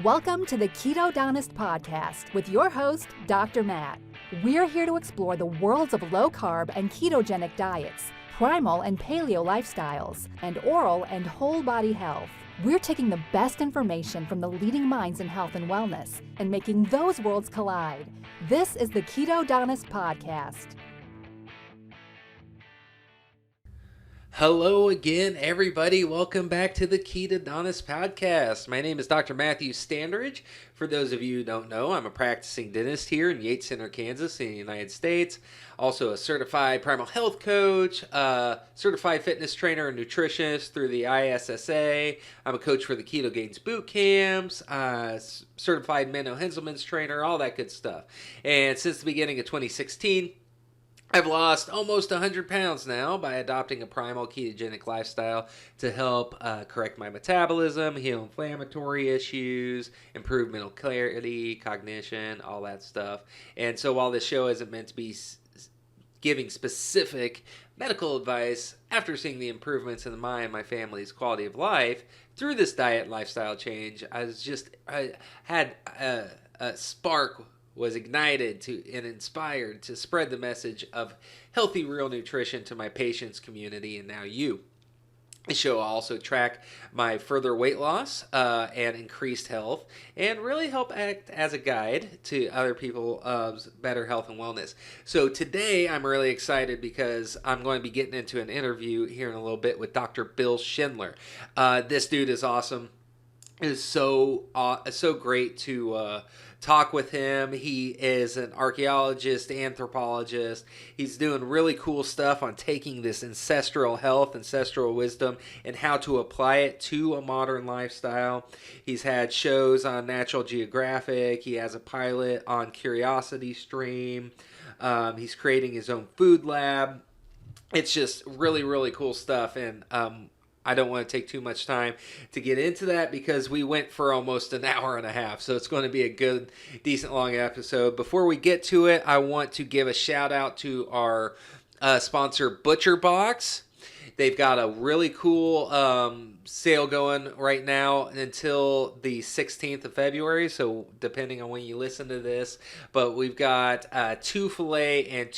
Welcome to the Ketodontist podcast with your host, Dr. Matt. We're here to explore the worlds of low-carb and ketogenic diets, primal and paleo lifestyles, and oral and whole-body health. We're taking the best information from the leading minds in health and wellness and making those worlds collide. This is the Ketodontist podcast. Hello again, everybody. Welcome back to the Ketodontist podcast. My name is Dr. Matthew Standridge. For those of you who don't know, I'm a practicing dentist here in Yates Center, Kansas, in the United States. Also a certified primal health coach, certified fitness trainer and nutritionist through the ISSA. I'm a coach for the Keto Gains boot camps, certified Menno Henselman's trainer, all that good stuff. And since the beginning of 2016, I've lost almost 100 pounds now by adopting a primal ketogenic lifestyle to help correct my metabolism, heal inflammatory issues, improve mental clarity, cognition, all that stuff. And so while this show isn't meant to be giving specific medical advice, after seeing the improvements in my and my family's quality of life through this diet and lifestyle change, I had a spark was ignited and inspired to spread the message of healthy, real nutrition to my patients, community, and now you. The show will also track my further weight loss and increased health and really help act as a guide to other people's better health and wellness. So today I'm really excited because I'm going to be getting into an interview here in a little bit with Dr. Bill Schindler. This dude is awesome. It is so great to talk with him. He is an archaeologist, anthropologist. He's doing really cool stuff on taking this ancestral health, ancestral wisdom, and how to apply it to a modern lifestyle. He's had shows on National Geographic. He has a pilot on Curiosity Stream. He's creating his own food lab. It's just really, really cool stuff, and I don't want to take too much time to get into that because we went for almost an hour and a half. So it's going to be a good, decent long episode. Before we get to it, I want to give a shout out to our sponsor, Butcher Box. They've got a really cool sale going right now until the 16th of February. So depending on when you listen to this, but we've got 2 filet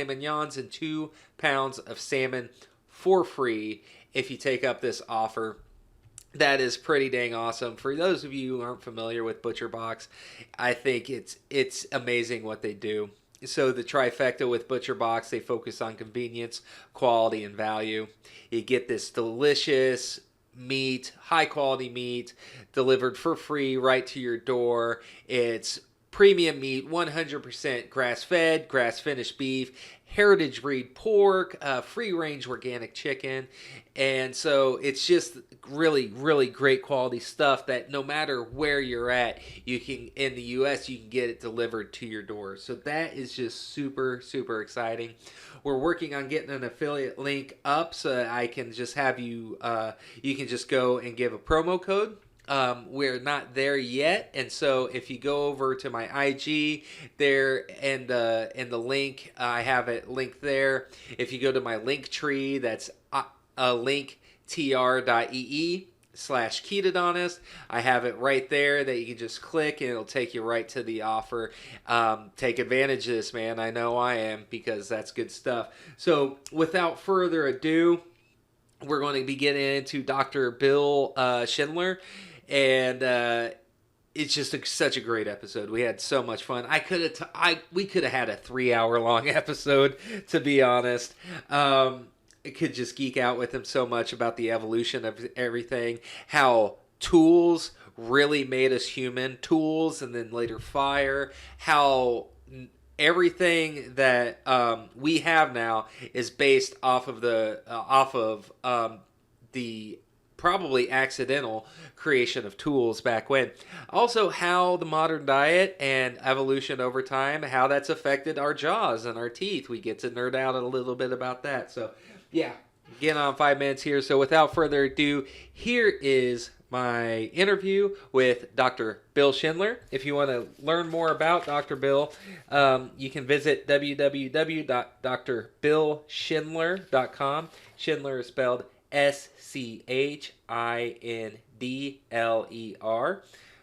mignons and 2 pounds of salmon for free if you take up this offer. That is pretty dang awesome. For those of you who aren't familiar with Butcher Box, I think it's amazing what they do. So the trifecta with Butcher Box, they focus on convenience, quality, and value. You get this delicious meat, high quality meat delivered for free right to your door. It's premium meat, 100% grass-fed, grass-finished beef, heritage breed pork, free-range organic chicken. And so it's just really, really great quality stuff that no matter where you're at, you can, in the U.S., you can get it delivered to your door. So that is just super, super exciting. We're working on getting an affiliate link up so that I can just have you, you can just go and give a promo code. We're not there yet, and so if you go over to my IG there and the link, I have it linked there. If you go to my link tree, that's linktr.ee/Ketodontist. I have it right there that you can just click and it'll take you right to the offer. Take advantage of this, man. I know I am, because that's good stuff. So without further ado, we're going to be getting into Dr. Bill Schindler. And it's just such a great episode. We had so much fun. We could have had a 3-hour long episode, to be honest. I could just geek out with him so much about the evolution of everything, how tools really made us human, tools and then later fire, how everything that we have now is based off of the probably accidental creation of tools back when. Also, how the modern diet and evolution over time, how that's affected our jaws and our teeth. We get to nerd out a little bit about that. So, yeah, getting on 5 minutes here. So, without further ado, here is my interview with Dr. Bill Schindler. If you want to learn more about Dr. Bill, you can visit www.drbillschindler.com. Schindler is spelled Schindler, DRBILLSchindler,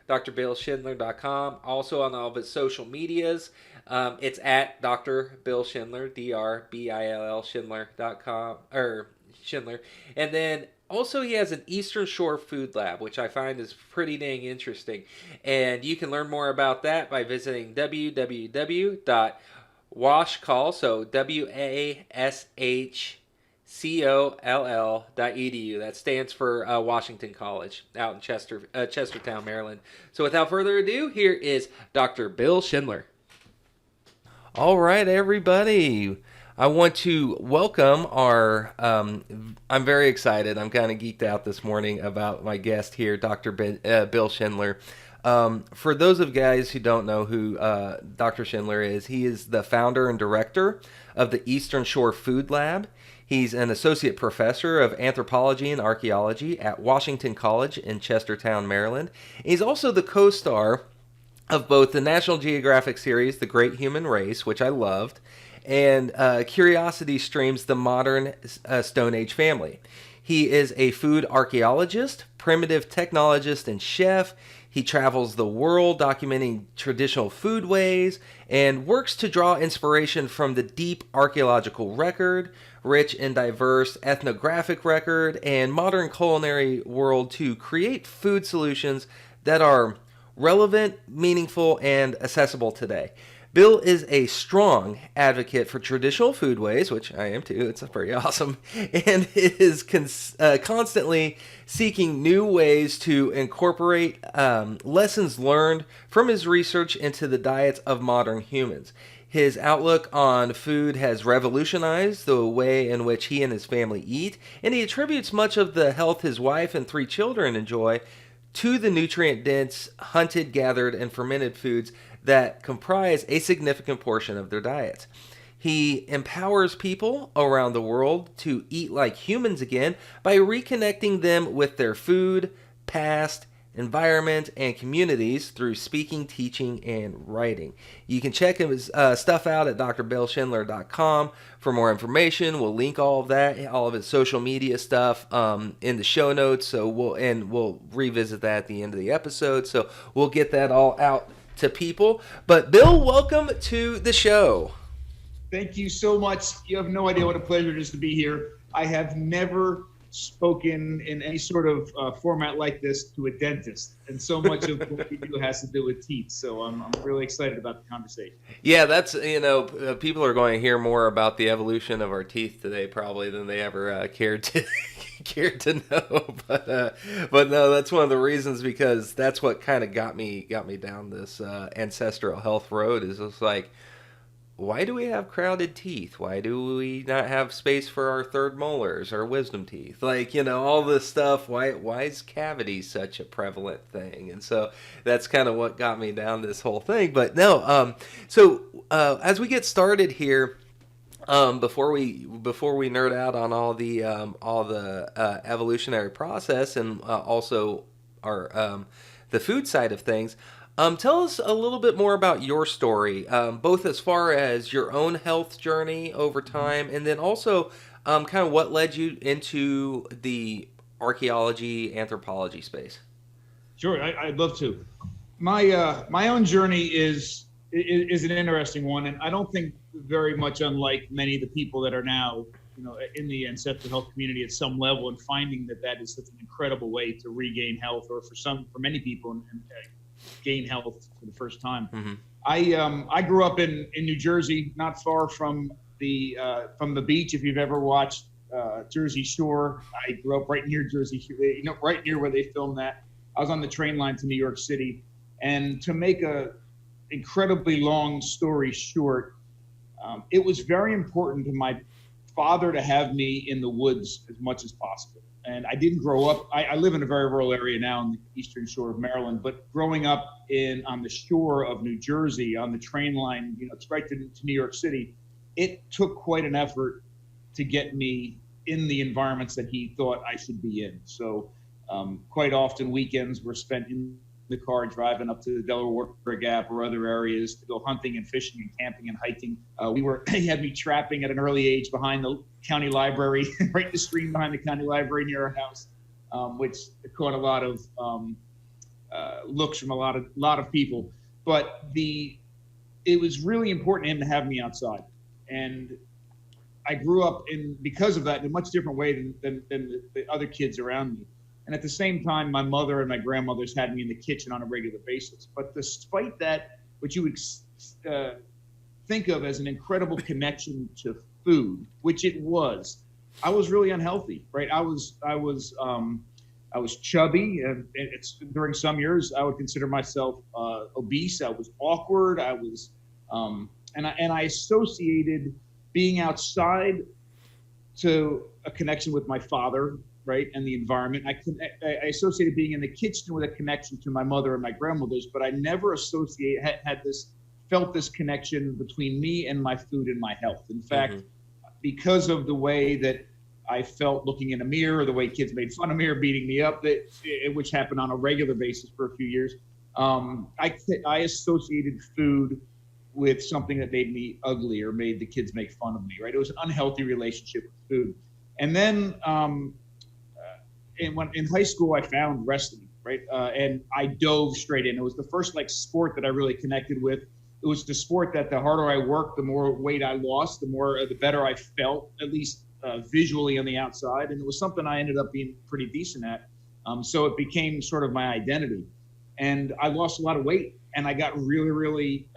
drbillschindler.com. Also on all of his social medias, it's at Dr. Bill Schindler, DRBILL Schindler.com, or Schindler. And then also he has an Eastern Shore Food Lab, which I find is pretty dang interesting. And you can learn more about that by visiting www.washcoll, so WASHCOLL.edu. That stands for Washington College out in Chestertown, Maryland. So without further ado, here is Dr. Bill Schindler. All right, everybody. I want to welcome our, I'm very excited. I'm kind of geeked out this morning about my guest here, Dr. Bill Schindler. For those of guys who don't know who Dr. Schindler is, he is the founder and director of the Eastern Shore Food Lab. He's an associate professor of anthropology and archaeology at Washington College in Chestertown, Maryland. He's also the co-star of both the National Geographic series, The Great Human Race, which I loved, and Curiosity Stream's The Modern Stone Age Family. He is a food archaeologist, primitive technologist, and chef. He travels the world documenting traditional foodways and works to draw inspiration from the deep archaeological record, rich and diverse ethnographic record, and modern culinary world to create food solutions that are relevant, meaningful, and accessible today. Bill is a strong advocate for traditional foodways, which I am too, it's pretty awesome, and is constantly seeking new ways to incorporate lessons learned from his research into the diets of modern humans. His outlook on food has revolutionized the way in which he and his family eat, and he attributes much of the health his wife and 3 children enjoy to the nutrient-dense, hunted, gathered, and fermented foods that comprise a significant portion of their diets. He empowers people around the world to eat like humans again by reconnecting them with their food, past, environment, and communities through speaking, teaching, and writing. You can check his stuff out at drbillschindler.com for more information. We'll link all of that, all of his social media stuff in the show notes. So we'll revisit that at the end of the episode. So we'll get that all out to people. But Bill, welcome to the show. Thank you so much. You have no idea what a pleasure it is to be here. I have never spoken in any sort of format like this to a dentist, and so much of what we do has to do with teeth, so I'm really excited about the conversation. Yeah, that's, people are going to hear more about the evolution of our teeth today probably than they ever cared to know, but no, that's one of the reasons, because that's what kind of got me down this ancestral health road. Is just like, why do we have crowded teeth? Why do we not have space for our third molars or wisdom teeth? Like, all this stuff. Why is cavity such a prevalent thing? And so that's kind of what got me down this whole thing. But no, as we get started here, before we nerd out on all the evolutionary process and also our the food side of things. Tell us a little bit more about your story, both as far as your own health journey over time, and then also kind of what led you into the archaeology, anthropology space. Sure, I'd love to. My own journey is an interesting one, and I don't think very much unlike many of the people that are now, in the ancestral health community at some level, and finding that is such an incredible way to regain health, or for many people, and gain health for the first time. Mm-hmm. I grew up in New Jersey, not far from the beach. If you've ever watched Jersey Shore, I grew up right near Jersey Shore, right near where they filmed that. I was on the train line to New York City, and to make a incredibly long story short, it was very important to my father to have me in the woods as much as possible. And I didn't grow up, I live in a very rural area now on the eastern shore of Maryland, but growing up on the shore of New Jersey, on the train line, straight to New York City, it took quite an effort to get me in the environments that he thought I should be in. So quite often weekends were spent in the car driving up to the Delaware Gap or other areas to go hunting and fishing and camping and hiking. He had me trapping at an early age behind the county library, right in the stream behind the county library near our house. which caught a lot of looks from a lot of people. But it was really important to him to have me outside, and I grew up because of that in a much different way than the other kids around me. And at the same time, my mother and my grandmothers had me in the kitchen on a regular basis. But despite that, what you would think of as an incredible connection to food, which it was, I was really unhealthy, right? I was chubby, and during some years I would consider myself obese. I was awkward. I was, and I associated being outside to a connection with my father, right, and the environment. I associated being in the kitchen with a connection to my mother and my grandmothers, but I never felt this connection between me and my food and my health. In fact, because of the way that I felt looking in a mirror, the way kids made fun of me or beating me up, which happened on a regular basis for a few years, I associated food with something that made me ugly or made the kids make fun of me, right? It was an unhealthy relationship with food. And then in high school, I found wrestling, right? And I dove straight in. It was the first sport that I really connected with. It was the sport that the harder I worked, the more weight I lost, the better I felt, at least visually on the outside. And it was something I ended up being pretty decent at. So it became sort of my identity. And I lost a lot of weight, and I got really, really,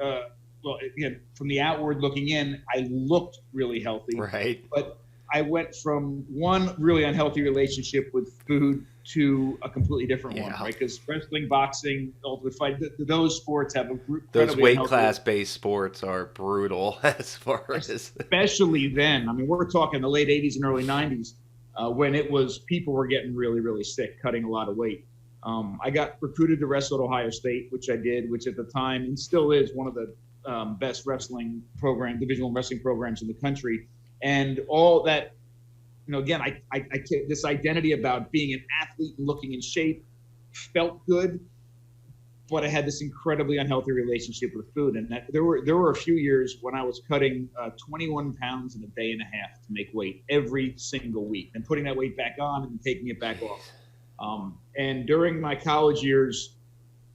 again, from the outward looking in, I looked really healthy. Right. But I went from one really unhealthy relationship with food to a completely different one, right? Because wrestling, boxing, ultimate fight, those sports have those weight class based sports are brutal as far as, especially then. I mean, we're talking the late 80s and early 90s when people were getting really, really sick, cutting a lot of weight. I got recruited to wrestle at Ohio State, which I did, which at the time and still is one of the best wrestling Division I wrestling programs in the country. And all that, again, I this identity about being an athlete and looking in shape felt good, but I had this incredibly unhealthy relationship with food. And there were a few years when I was cutting 21 pounds in a day and a half to make weight every single week and putting that weight back on and taking it back off. And during my college years,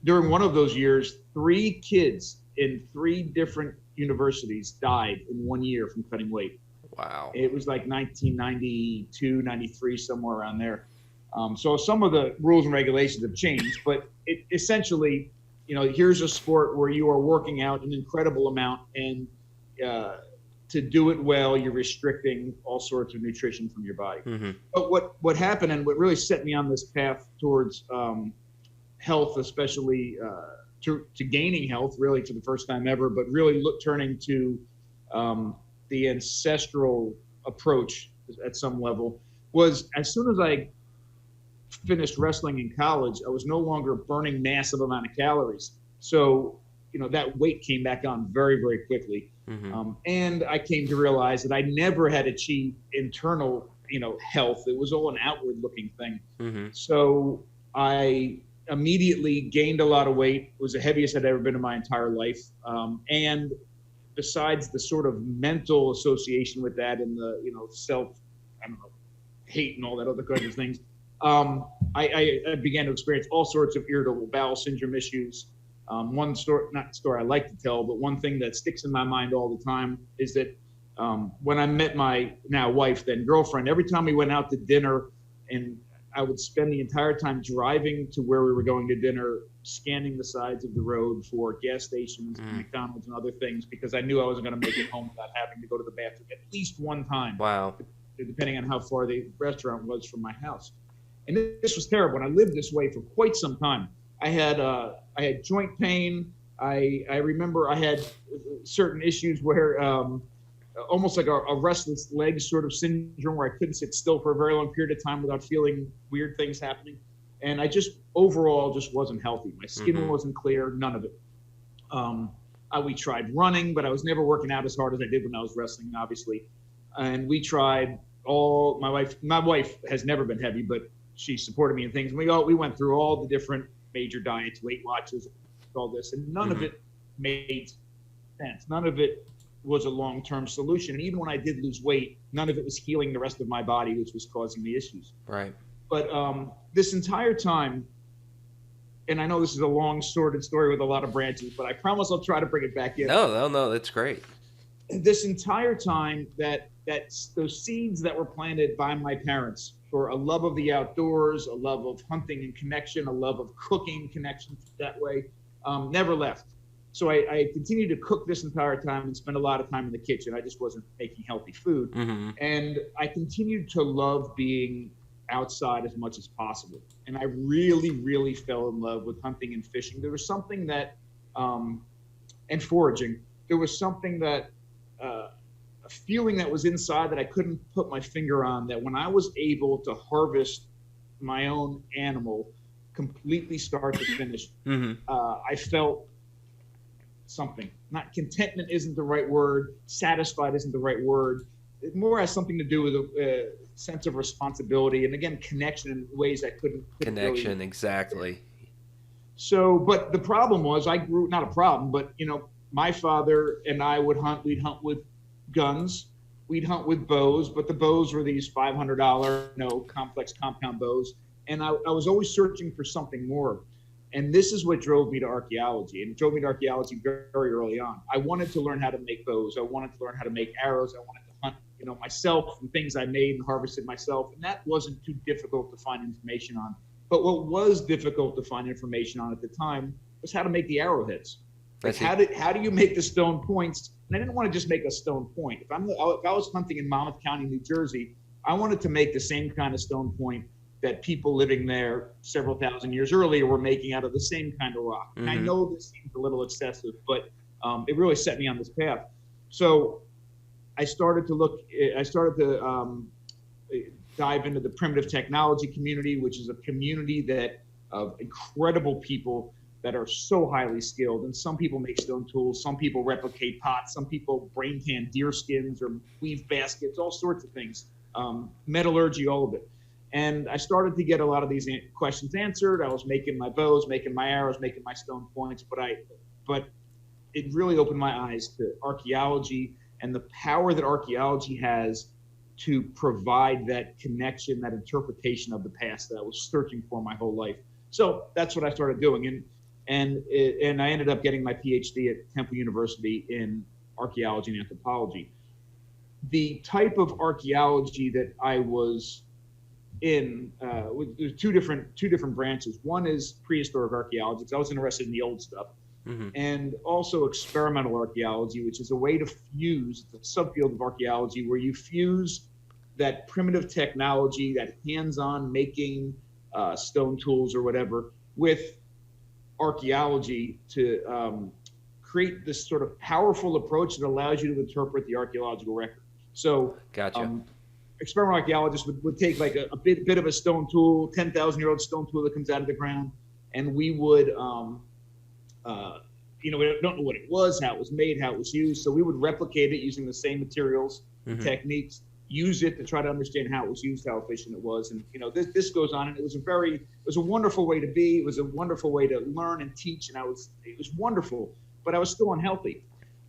during one of those years, 3 kids in 3 different universities died in 1 year from cutting weight. Wow. It was like 1992, 93, somewhere around there. So some of the rules and regulations have changed, but it essentially, here's a sport where you are working out an incredible amount, and to do it well, you're restricting all sorts of nutrition from your body. Mm-hmm. But what happened, and what really set me on this path towards health, especially to gaining health, really for the first time ever, but really turning to the ancestral approach at some level, was as soon as I finished wrestling in college, I was no longer burning massive amount of calories. So, that weight came back on very, very quickly. Mm-hmm. And I came to realize that I never had achieved internal, health. It was all an outward looking thing. Mm-hmm. So I immediately gained a lot of weight. It was the heaviest I'd ever been in my entire life. And besides the sort of mental association with that and the, hate and all that other kinds of things, I began to experience all sorts of irritable bowel syndrome issues. One story, not a story I like to tell, but one thing that sticks in my mind all the time is that when I met my now wife, then girlfriend, every time we went out to dinner, and I would spend the entire time driving to where we were going to dinner, scanning the sides of the road for gas stations, McDonald's, and other things, because I knew I wasn't going to make it home without having to go to the bathroom at least one time. Wow. Depending on how far the restaurant was from my house. And this was terrible. And I lived this way for quite some time. I had joint pain. I remember I had certain issues where almost like a restless leg sort of syndrome, where I couldn't sit still for a very long period of time without feeling weird things happening. And I just overall just wasn't healthy. My skin wasn't clear, none of it. We tried running, but I was never working out as hard as I did when I was wrestling, obviously. And we tried my wife has never been heavy, but she supported me in things. We went through all the different major diets, Weight Watchers, all this, and none of it made sense. None of it was a long-term solution. And even when I did lose weight, none of it was healing the rest of my body, which was causing me issues. Right. But this entire time, and I know this is a long, sordid story with a lot of branches, but I promise I'll try to bring it back in. No, that's great. This entire time, those seeds that were planted by my parents for a love of the outdoors, a love of hunting and connection, a love of cooking connection that way, never left. So I continued to cook this entire time and spend a lot of time in the kitchen. I just wasn't making healthy food. Mm-hmm. And I continued to love being outside as much as possible. And I really, really fell in love with hunting and fishing. There was something that, and foraging, there was something that, a feeling that was inside that I couldn't put my finger on, that when I was able to harvest my own animal completely start to finish, I felt something. Not contentment isn't the right word, satisfied isn't the right word. It more has something to do with a sense of responsibility and, again, connection in ways I couldn't connection really. Exactly. So, but the problem was not a problem, but my father and I would hunt. We'd hunt with guns, we'd hunt with bows, but the bows were these $500 complex compound bows, and I was always searching for something more. And this is what drove me to archaeology, and it drove me to archaeology very, very early on. I wanted to learn how to make bows. I wanted to learn how to make arrows. I wanted to hunt, myself, and things I made and harvested myself. And that wasn't too difficult to find information on. But what was difficult to find information on at the time was how to make the arrowheads. Like how do you make the stone points? And I didn't want to just make a stone point. If I was hunting in Monmouth County, New Jersey, I wanted to make the same kind of stone point that people living there several thousand years earlier were making out of the same kind of rock. And I know this seems a little excessive, but it really set me on this path. So I started to dive into the primitive technology community, which is a community of incredible people that are so highly skilled. And some people make stone tools, some people replicate pots, some people brain tan deer skins or weave baskets, all sorts of things, metallurgy, all of it. And I started to get a lot of these questions answered. I was making my bows, making my arrows, making my stone points, but it really opened my eyes to archaeology and the power that archaeology has to provide that connection, that interpretation of the past that I was searching for my whole life. So that's what I started doing. And I ended up getting my PhD at Temple University in archaeology and anthropology. The type of archaeology that I was in, there's two different branches. One is prehistoric archaeology, because I was interested in the old stuff, and also experimental archaeology, which is a way to fuse the subfield of archaeology where you fuse that primitive technology, that hands-on making stone tools or whatever, with archaeology to create this sort of powerful approach that allows you to interpret the archaeological record. So Gotcha. Experimental archaeologists would take like a bit of a stone tool, 10,000-year-old stone tool that comes out of the ground, and we would, we don't know what it was, how it was made, how it was used. So we would replicate it using the same materials and techniques, use it to try to understand how it was used, how efficient it was. And, this goes on, and it was a wonderful way to be. It was a wonderful way to learn and teach. And it was wonderful, but I was still unhealthy.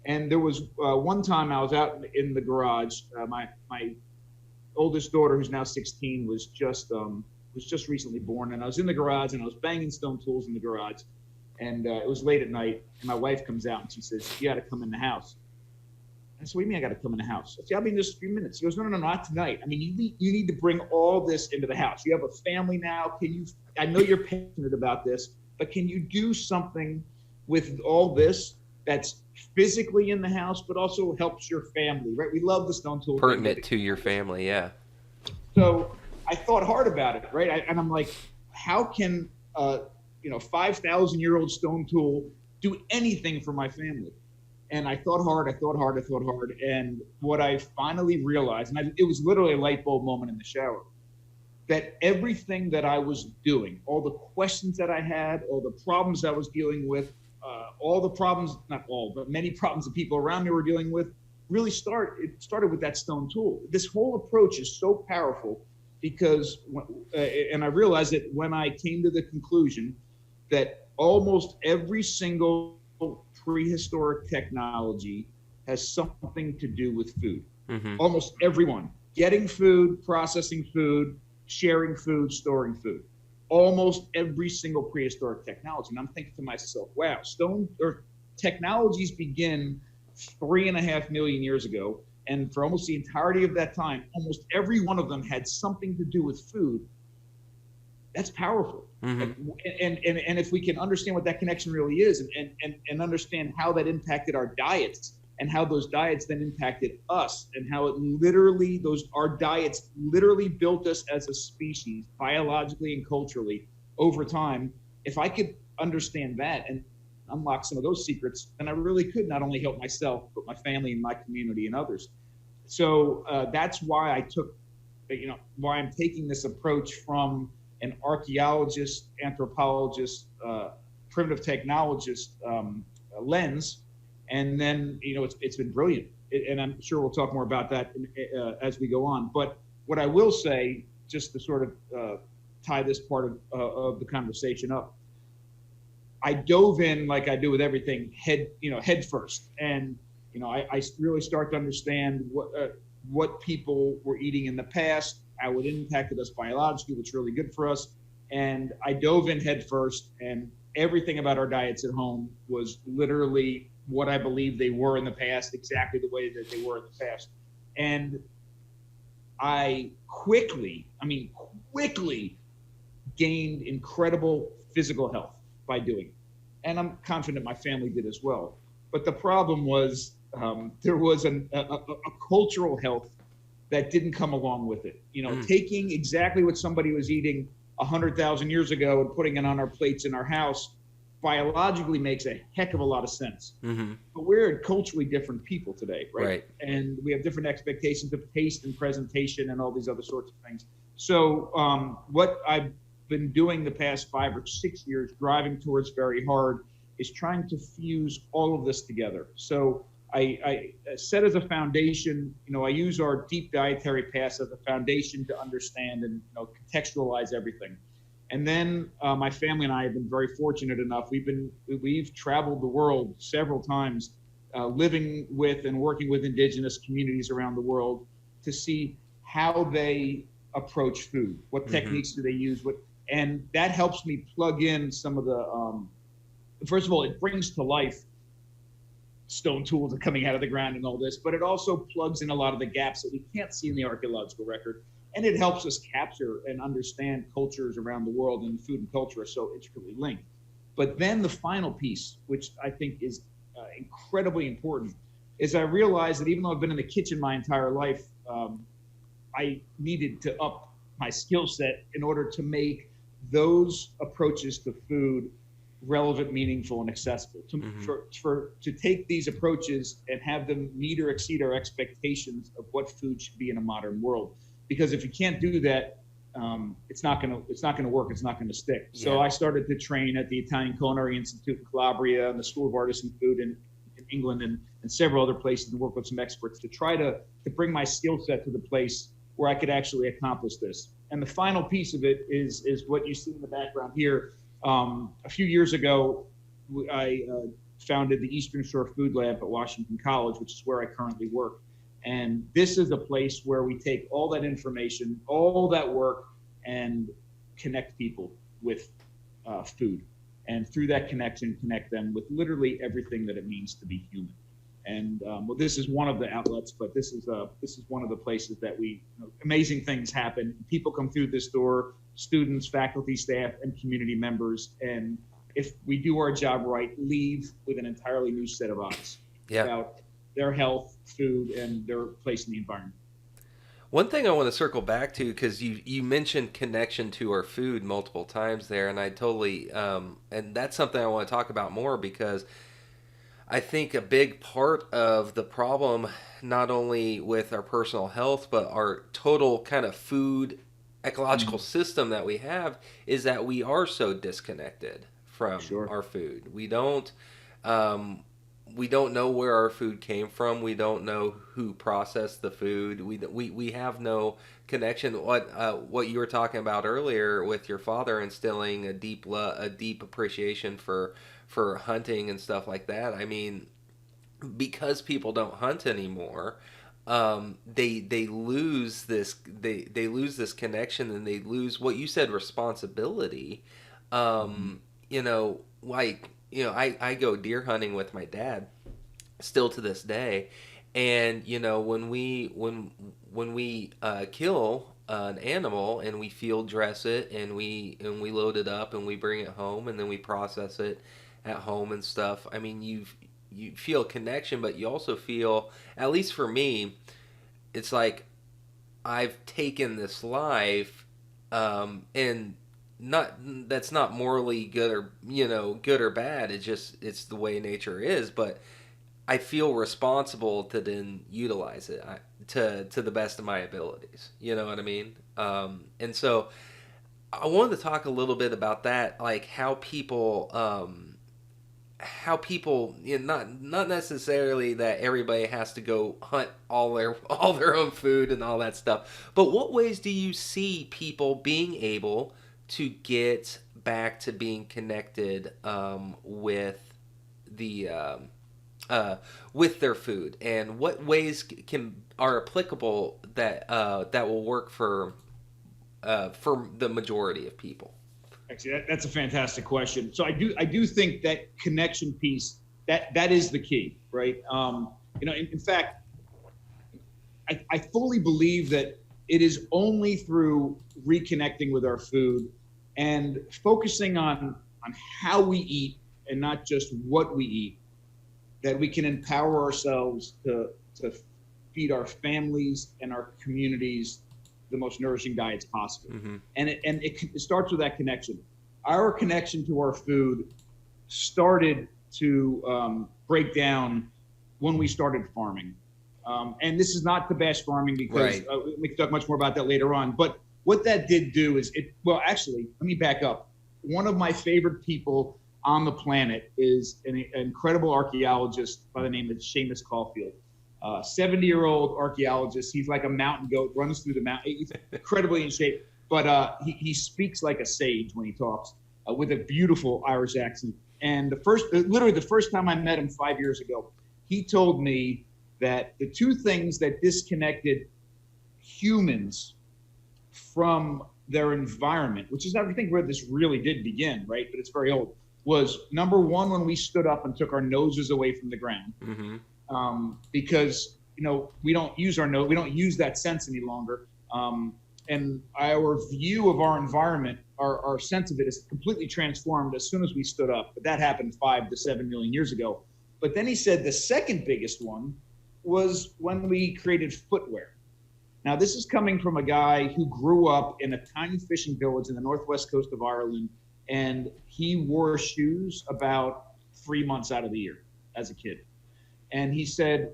And there was one time I was out in the garage, my oldest daughter, who's now 16, was just recently born, and I was in the garage and I was banging stone tools in the garage, and it was late at night, and my wife comes out and she says, "You got to come in the house." I said, "What do you mean I got to come in the house?" I said, "I'll be in just a few minutes." She goes, No, not tonight. I mean, you need to bring all this into the house. You have a family now. I know you're passionate about this, but can you do something with all this that's physically in the house, but also helps your family, right? We love the stone tool. Pertinent to your family, yeah. So I thought hard about it, right? And I'm like, how can 5,000-year-old stone tool do anything for my family? And I thought hard. And what I finally realized, and it was literally a light bulb moment in the shower, that everything that I was doing, all the questions that I had, all the problems I was dealing with, all the problems, not all, but many problems that people around me were dealing with, really started with that stone tool. This whole approach is so powerful because, and I realized that when I came to the conclusion that almost every single prehistoric technology has something to do with food. Almost everyone. Getting food, processing food, sharing food, storing food. Almost every single prehistoric technology. And I'm thinking to myself, wow, stone or technologies begin 3.5 million years ago. And for almost the entirety of that time, almost every one of them had something to do with food. That's powerful. Mm-hmm. And if we can understand what that connection really is and understand how that impacted our diets and how those diets then impacted us and how it literally, our diets literally built us as a species, biologically and culturally over time. If I could understand that and unlock some of those secrets, then I really could not only help myself, but my family and my community and others. So that's why why I'm taking this approach from an archaeologist, anthropologist, primitive technologist lens. And then, it's been brilliant. And I'm sure we'll talk more about that as we go on. But what I will say, just to sort of tie this part of the conversation up, I dove in like I do with everything, head first. And, I really start to understand what people were eating in the past, how it impacted us biologically, what's really good for us. And I dove in head first, and everything about our diets at home was literally what I believe they were in the past, exactly the way that they were in the past. And I quickly gained incredible physical health by doing it. And I'm confident my family did as well. But the problem was there was a cultural health that didn't come along with it. Taking exactly what somebody was eating 100,000 years ago and putting it on our plates in our house biologically makes a heck of a lot of sense. Mm-hmm. But we're culturally different people today, Right. And we have different expectations of taste and presentation and all these other sorts of things. So what I've been doing the past 5 or 6 years, driving towards very hard, is trying to fuse all of this together. So I set as a foundation, I use our deep dietary paths as a foundation to understand and contextualize everything. And then my family and I have been very fortunate enough. We've traveled the world several times, living with and working with indigenous communities around the world to see how they approach food. What Mm-hmm. techniques do they use? And that helps me plug in some of the. First of all, it brings to life stone tools are coming out of the ground and all this, but it also plugs in a lot of the gaps that we can't see in the archaeological record. And it helps us capture and understand cultures around the world, and food and culture are so intricately linked. But then the final piece, which I think is incredibly important, is I realized that even though I've been in the kitchen my entire life, I needed to up my skill set in order to make those approaches to food relevant, meaningful, and accessible. To take these approaches and have them meet or exceed our expectations of what food should be in a modern world. Because if you can't do that, it's not going to work. It's not going to stick. Yeah. So I started to train at the Italian Culinary Institute in Calabria and the School of Artisan Food in England and several other places, and work with some experts to try to bring my skill set to the place where I could actually accomplish this. And the final piece of it is what you see in the background here. A few years ago, I founded the Eastern Shore Food Lab at Washington College, which is where I currently work. And this is a place where we take all that information, all that work, and connect people with food. And through that connection, connect them with literally everything that it means to be human. And this is one of the outlets, but this is one of the places that amazing things happen. People come through this door, students, faculty, staff, and community members. And if we do our job right, leave with an entirely new set of eyes about their health, food, and their place in the environment. One thing I want to circle back to, because you mentioned connection to our food multiple times there, and I totally, and that's something I want to talk about more, because I think a big part of the problem, not only with our personal health, but our total kind of food ecological system that we have, is that we are so disconnected from our food. We don't know where our food came from. We don't know who processed the food. We have no connection. What you were talking about earlier with your father instilling a deep appreciation for hunting and stuff like that. I mean, because people don't hunt anymore, they lose this they lose this connection, and they lose what you said, responsibility. You know, like, you know, I go deer hunting with my dad still to this day, and you know, when we kill an animal and we field dress it, and we load it up and we bring it home, and then we process it at home and stuff. I mean, you feel a connection, but you also feel, at least for me, it's like I've taken this life, and not that's not morally good, or you know, good or bad. It's the way nature is, but I feel responsible to then utilize it to the best of my abilities. You know what I mean? And so I wanted to talk a little bit about that, like how people, you know, not necessarily that everybody has to go hunt all their own food and all that stuff, but what ways do you see people being able to get back to being connected with the with their food, and what ways are applicable that that will work for the majority of people? Actually, that's a fantastic question. So I do think that connection piece, that is the key, right? You know, in fact, I fully believe that it is only through reconnecting with our food and focusing on how we eat and not just what we eat, that we can empower ourselves to feed our families and our communities the most nourishing diets possible. Mm-hmm. And it starts with that connection. Our connection to our food started to break down when we started farming. And this is not to bash farming, because Right. We can talk much more about that later on. But what that did do is well, actually, let me back up. One of my favorite people on the planet is an incredible archaeologist by the name of Seamus Caulfield. 70-year-old archaeologist. He's like a mountain goat, runs through the mountain. He's incredibly in shape, but he speaks like a sage when he talks, with a beautiful Irish accent. And literally the first time I met him 5 years ago, he told me that the two things that disconnected humans from their environment, which is, I think, where this really did begin, right? But it's very old, was number one, when we stood up and took our noses away from the ground. Mm-hmm. Because, you know, we don't use our nose, we don't use that sense any longer. And our view of our environment, our sense of it, is completely transformed as soon as we stood up. But that happened 5 to 7 million years ago. But then he said the second biggest one was when we created footwear. Now, this is coming from a guy who grew up in a tiny fishing village in the northwest coast of Ireland, and he wore shoes about 3 months out of the year as a kid. And he said,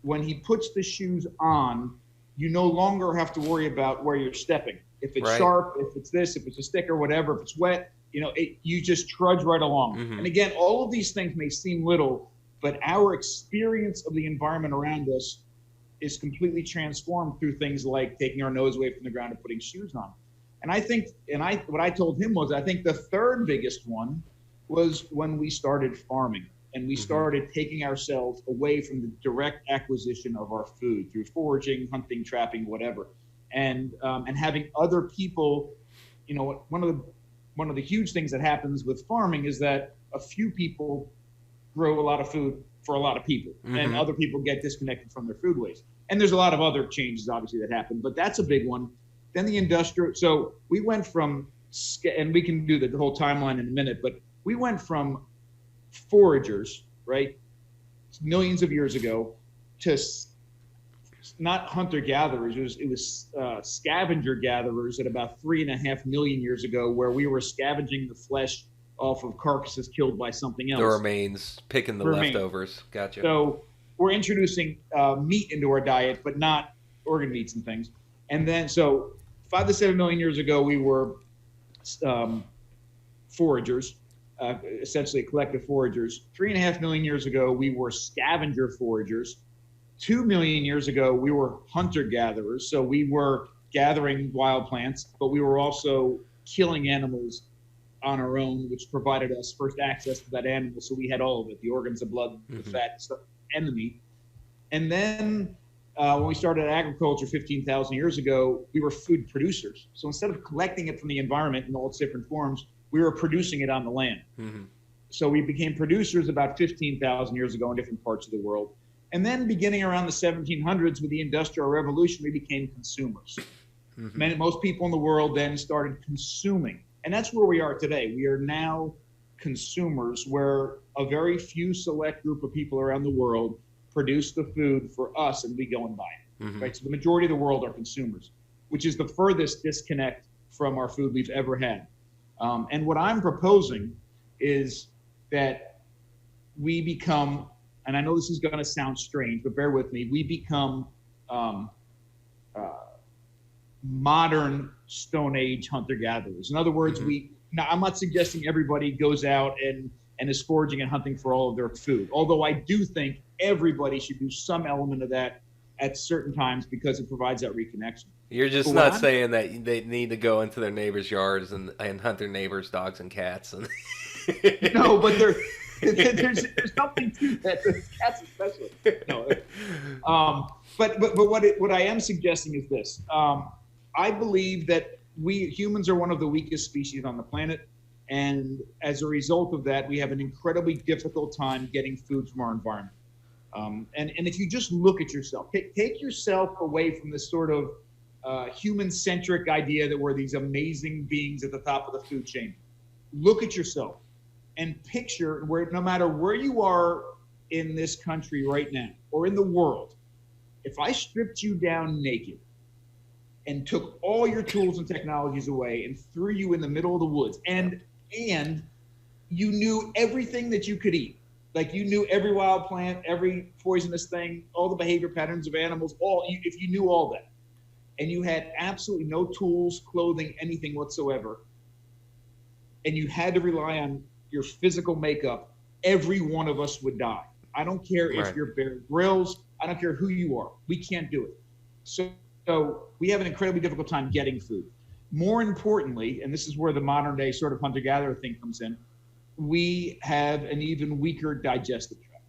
when he puts the shoes on, you no longer have to worry about where you're stepping. If it's Right. sharp, if it's this, if it's a stick or whatever, if it's wet, you know, you just trudge right along. Mm-hmm. And again, all of these things may seem little, but our experience of the environment around us is completely transformed through things like taking our nose away from the ground and putting shoes on. And I think, what I told him was, I think the third biggest one was when we started farming. And we started taking ourselves away from the direct acquisition of our food through foraging, hunting, trapping, whatever, and having other people. You know, one of the huge things that happens with farming is that a few people grow a lot of food for a lot of people, and other people get disconnected from their foodways. And there's a lot of other changes, obviously, that happen, but that's a big one. Then the industrial. So we went from, and we can do the whole timeline in a minute, but we went from foragers, right, millions of years ago, to not hunter-gatherers. It was scavenger-gatherers at about 3.5 million years ago, where we were scavenging the flesh off of carcasses killed by something else. The remains, picking the leftovers. Gotcha. So we're introducing meat into our diet, but not organ meats and things. And then, so 5 to 7 million years ago, we were foragers. Essentially collective foragers. 3.5 million years ago, we were scavenger foragers. 2 million years ago, we were hunter-gatherers. So we were gathering wild plants, but we were also killing animals on our own, which provided us first access to that animal. So we had all of it, the organs, the blood, the fat, stuff, and the meat. And then when we started agriculture 15,000 years ago, we were food producers. So instead of collecting it from the environment in all its different forms, we were producing it on the land. Mm-hmm. So we became producers about 15,000 years ago in different parts of the world. And then beginning around the 1700s with the Industrial Revolution, we became consumers. Mm-hmm. Most people in the world then started consuming. And that's where we are today. We are now consumers, where a very few select group of people around the world produce the food for us and we go and buy it. Mm-hmm. Right? So the majority of the world are consumers, which is the furthest disconnect from our food we've ever had. And what I'm proposing is that we become, and I know this is going to sound strange, but bear with me, we become modern Stone Age hunter-gatherers. In other words, mm-hmm. Now I'm not suggesting everybody goes out and is foraging and hunting for all of their food, although I do think everybody should do some element of that at certain times because it provides that reconnection. You're just not saying that they need to go into their neighbors' yards and hunt their neighbors' dogs and cats. And no, but there's something to that. The cats especially. No, but what I am suggesting is this. I believe that we humans are one of the weakest species on the planet, and as a result of that, we have an incredibly difficult time getting food from our environment. And if you just look at yourself, take yourself away from this sort of human-centric idea that we're these amazing beings at the top of the food chain. Look at yourself and picture where, no matter where you are in this country right now or in the world, if I stripped you down naked and took all your tools and technologies away and threw you in the middle of the woods, and you knew everything that you could eat, like you knew every wild plant, every poisonous thing, all the behavior patterns of animals, if you knew all that, and you had absolutely no tools, clothing, anything whatsoever, and you had to rely on your physical makeup, every one of us would die. I don't care if you're Bear Grylls, I don't care who you are. We can't do it. So we have an incredibly difficult time getting food. More importantly, and this is where the modern day sort of hunter-gatherer thing comes in, we have an even weaker digestive tract.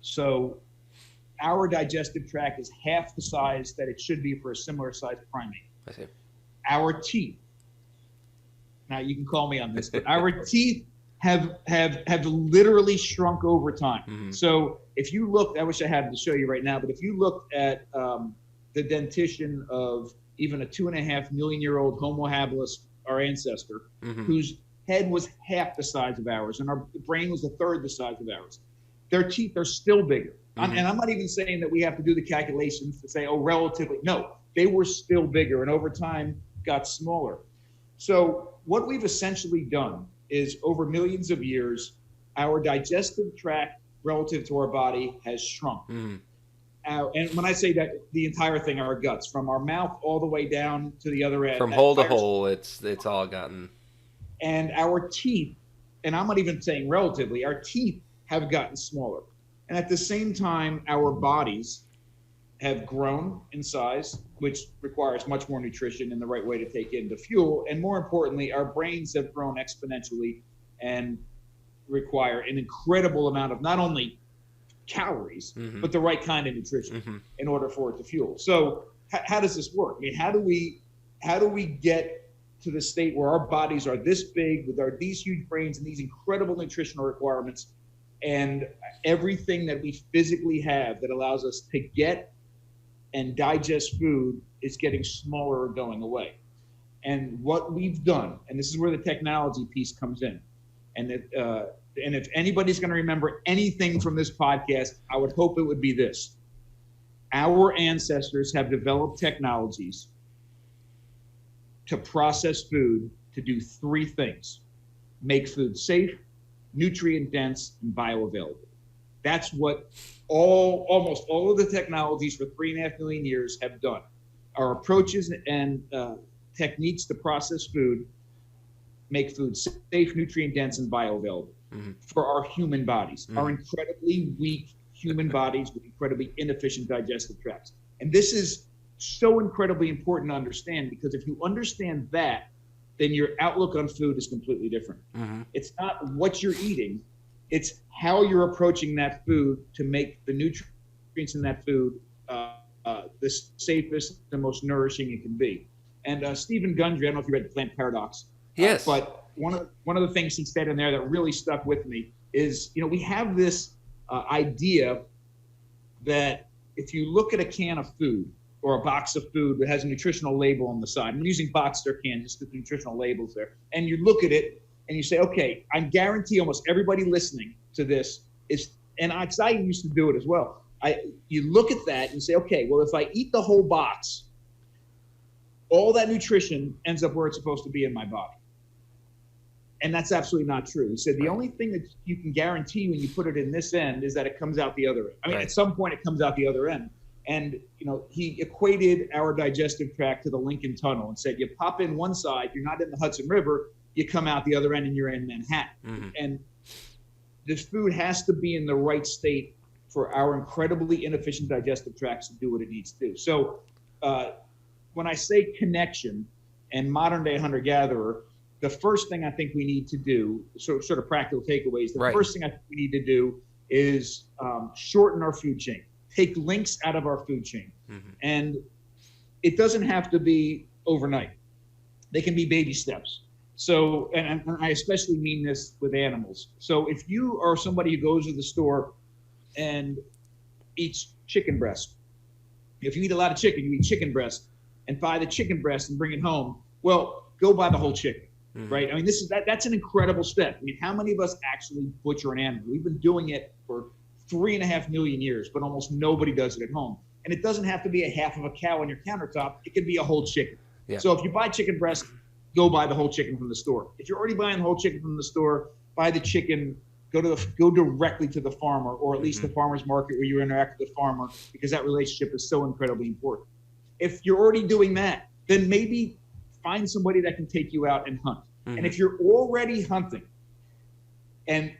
So our digestive tract is half the size that it should be for a similar sized primate. I see. Our teeth, now you can call me on this, but our teeth have literally shrunk over time. Mm-hmm. So if you look, I wish I had it to show you right now, but if you look at the dentition of even a 2.5 million year old Homo habilis, our ancestor, mm-hmm. whose head was half the size of ours and our brain was a third the size of ours, their teeth are still bigger. Mm-hmm. And I'm not even saying that we have to do the calculations to say, oh, relatively. No, they were still bigger and over time got smaller. So what we've essentially done is over millions of years, our digestive tract relative to our body has shrunk. Mm-hmm. And when I say that, the entire thing, our guts, from our mouth all the way down to the other end. From hole to hole, it's all gotten. And our teeth, and I'm not even saying relatively, our teeth have gotten smaller. And at the same time, our bodies have grown in size, which requires much more nutrition and the right way to take in the fuel. And more importantly, our brains have grown exponentially and require an incredible amount of not only calories, mm-hmm. but the right kind of nutrition mm-hmm. in order for it to fuel. So how does this work? I mean, how do we get to the state where our bodies are this big with these huge brains and these incredible nutritional requirements and everything that we physically have that allows us to get and digest food is getting smaller or going away? And what we've done, and this is where the technology piece comes in, and if anybody's going to remember anything from this podcast, I would hope it would be this. Our ancestors have developed technologies to process food to do three things: make food safe, nutrient dense, and bioavailable. That's what almost all of the technologies for 3.5 million years have done. Our approaches and techniques to process food make food safe, nutrient dense, and bioavailable mm-hmm. for our human bodies, mm-hmm. our incredibly weak human bodies with incredibly inefficient digestive tracts. And this is so incredibly important to understand, because if you understand that, then your outlook on food is completely different. Mm-hmm. It's not what you're eating, it's how you're approaching that food to make the nutrients in that food the safest, the most nourishing it can be. And Stephen Gundry, I don't know if you read The Plant Paradox. Yes. But one of the things he said in there that really stuck with me is, we have this idea that if you look at a can of food or a box of food that has a nutritional label on the side, I'm using boxed or canned just with the nutritional labels there, and you look at it and you say, okay, I guarantee almost everybody listening to this is, and I used to do it as well. You look at that and you say, okay, well, if I eat the whole box, all that nutrition ends up where it's supposed to be in my body. And that's absolutely not true. He said the only thing that you can guarantee when you put it in this end is that it comes out the other end. I mean, at some point it comes out the other end. And, he equated our digestive tract to the Lincoln Tunnel and said, you pop in one side, you're not in the Hudson River, you come out the other end and you're in Manhattan. Mm-hmm. And this food has to be in the right state for our incredibly inefficient digestive tracts to do what it needs to do. So when I say connection and modern day hunter-gatherer, the first thing I think we need to do, sort of practical takeaways, first thing I think we need to do is shorten our food chain, take links out of our food chain. Mm-hmm. And it doesn't have to be overnight. They can be baby steps. So, and I especially mean this with animals. So if you are somebody who goes to the store and eats chicken breast, if you eat a lot of chicken, you eat chicken breast and buy the chicken breast and bring it home, well, go buy the whole chicken. Right. I mean, that's an incredible step. I mean, how many of us actually butcher an animal? We've been doing it for 3.5 million years, but almost nobody does it at home. And it doesn't have to be a half of a cow on your countertop. It could be a whole chicken. Yeah. So if you buy chicken breast, go buy the whole chicken from the store. If you're already buying the whole chicken from the store, buy the chicken, go directly to the farmer, or at least the farmer's market where you interact with the farmer, because that relationship is so incredibly important. If you're already doing that, then maybe find somebody that can take you out and hunt. Mm-hmm. And if you're already hunting, and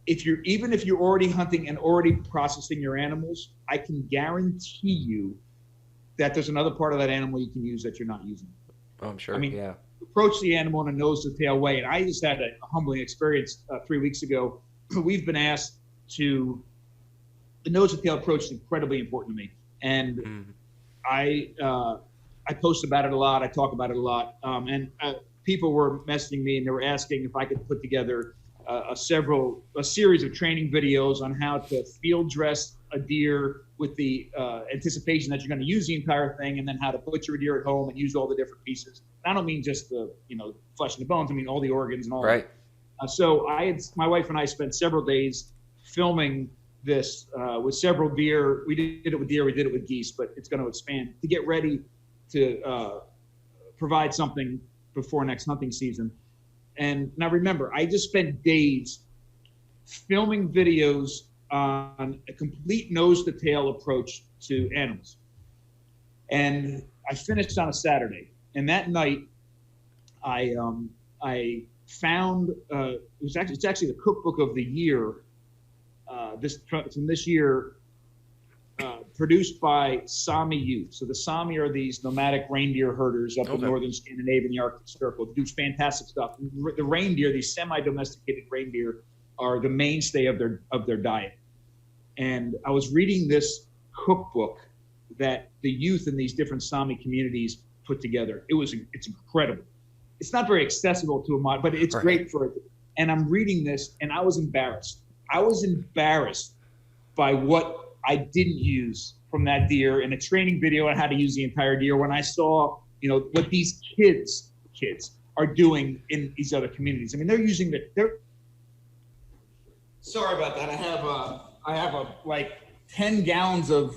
if you're already hunting and already processing your animals, I can guarantee you that there's another part of that animal you can use that you're not using. Oh, I'm sure. I mean, yeah. Approach the animal in a nose to tail way. And I just had a humbling experience 3 weeks ago. We've been asked the nose to tail approach is incredibly important to me. And I post about it a lot. I talk about it a lot. And people were messaging me and they were asking if I could put together a series of training videos on how to field dress a deer with the anticipation that you're going to use the entire thing, and then how to butcher a deer at home and use all the different pieces. And I don't mean just the flesh and the bones. I mean all the organs and all. Right. That. So my wife and I spent several days filming this with several deer. We did it with deer. We did it with geese, but it's going to expand to get ready to provide something before next hunting season. And now remember, I just spent days filming videos on a complete nose to tail approach to animals. And I finished on a Saturday. And that night I found it's actually the cookbook of the year from this year, produced by Sami youth. So the Sami are these nomadic reindeer herders up in northern Scandinavia and the Arctic Circle. They do fantastic stuff. The reindeer, these semi-domesticated reindeer, are the mainstay of their diet. And I was reading this cookbook that the youth in these different Sami communities put together. It's incredible. It's not very accessible to a mod, but it's great for it. And I'm reading this, and I was embarrassed. I was embarrassed by what I didn't use from that deer in a training video on how to use the entire deer, when I saw, what these kids are doing in these other communities. I mean, they're using sorry about that. I have like 10 gallons of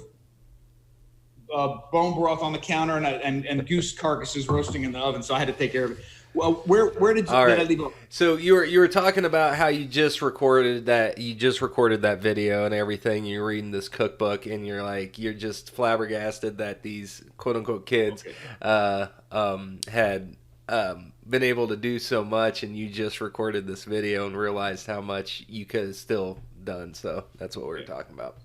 bone broth on the counter and goose carcasses roasting in the oven, so I had to take care of it. Well, where did I leave off? So you were talking about how you just recorded that video and everything. You're reading this cookbook and you're just flabbergasted that these quote unquote kids had been able to do so much, and you just recorded this video and realized how much you could have still done. So that's what we're talking about.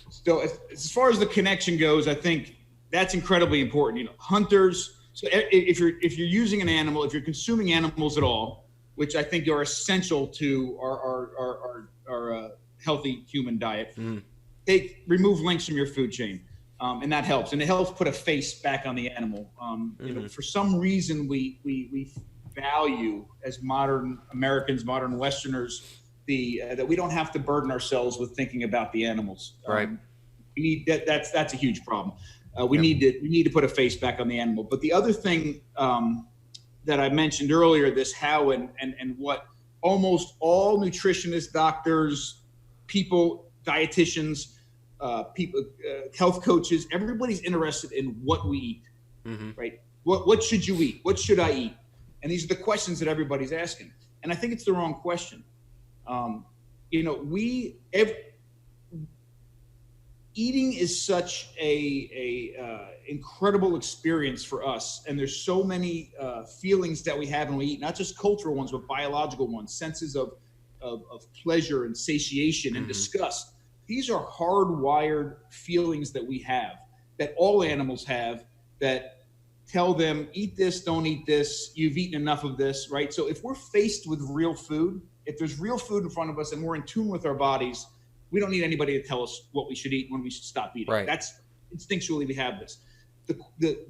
So as far as the connection goes, I think that's incredibly important. Hunters. So if you're using an animal, if you're consuming animals at all, which I think are essential to our healthy human diet, remove links from your food chain. And that helps. And it helps put a face back on the animal. You know, for some reason, we value, as modern Americans, modern Westerners, that we don't have to burden ourselves with thinking about the animals. Right. We need that's a huge problem. We need to put a face back on the animal. But the other thing that I mentioned earlier, this how and what almost all nutritionists, doctors, people, dietitians, people, health coaches, everybody's interested in what we eat, right? What should you eat? What should I eat? And these are the questions that everybody's asking. And I think it's the wrong question. You know, eating is such a incredible experience for us, and there's so many feelings that we have when we eat, not just cultural ones, but biological ones, senses of pleasure and satiation and disgust. These are hardwired feelings that we have, that all animals have, that tell them, eat this, don't eat this, you've eaten enough of this, right? So if we're faced with real food, if there's real food in front of us and we're in tune with our bodies, we don't need anybody to tell us what we should eat, when we should stop eating. Right. That's instinctually we have this.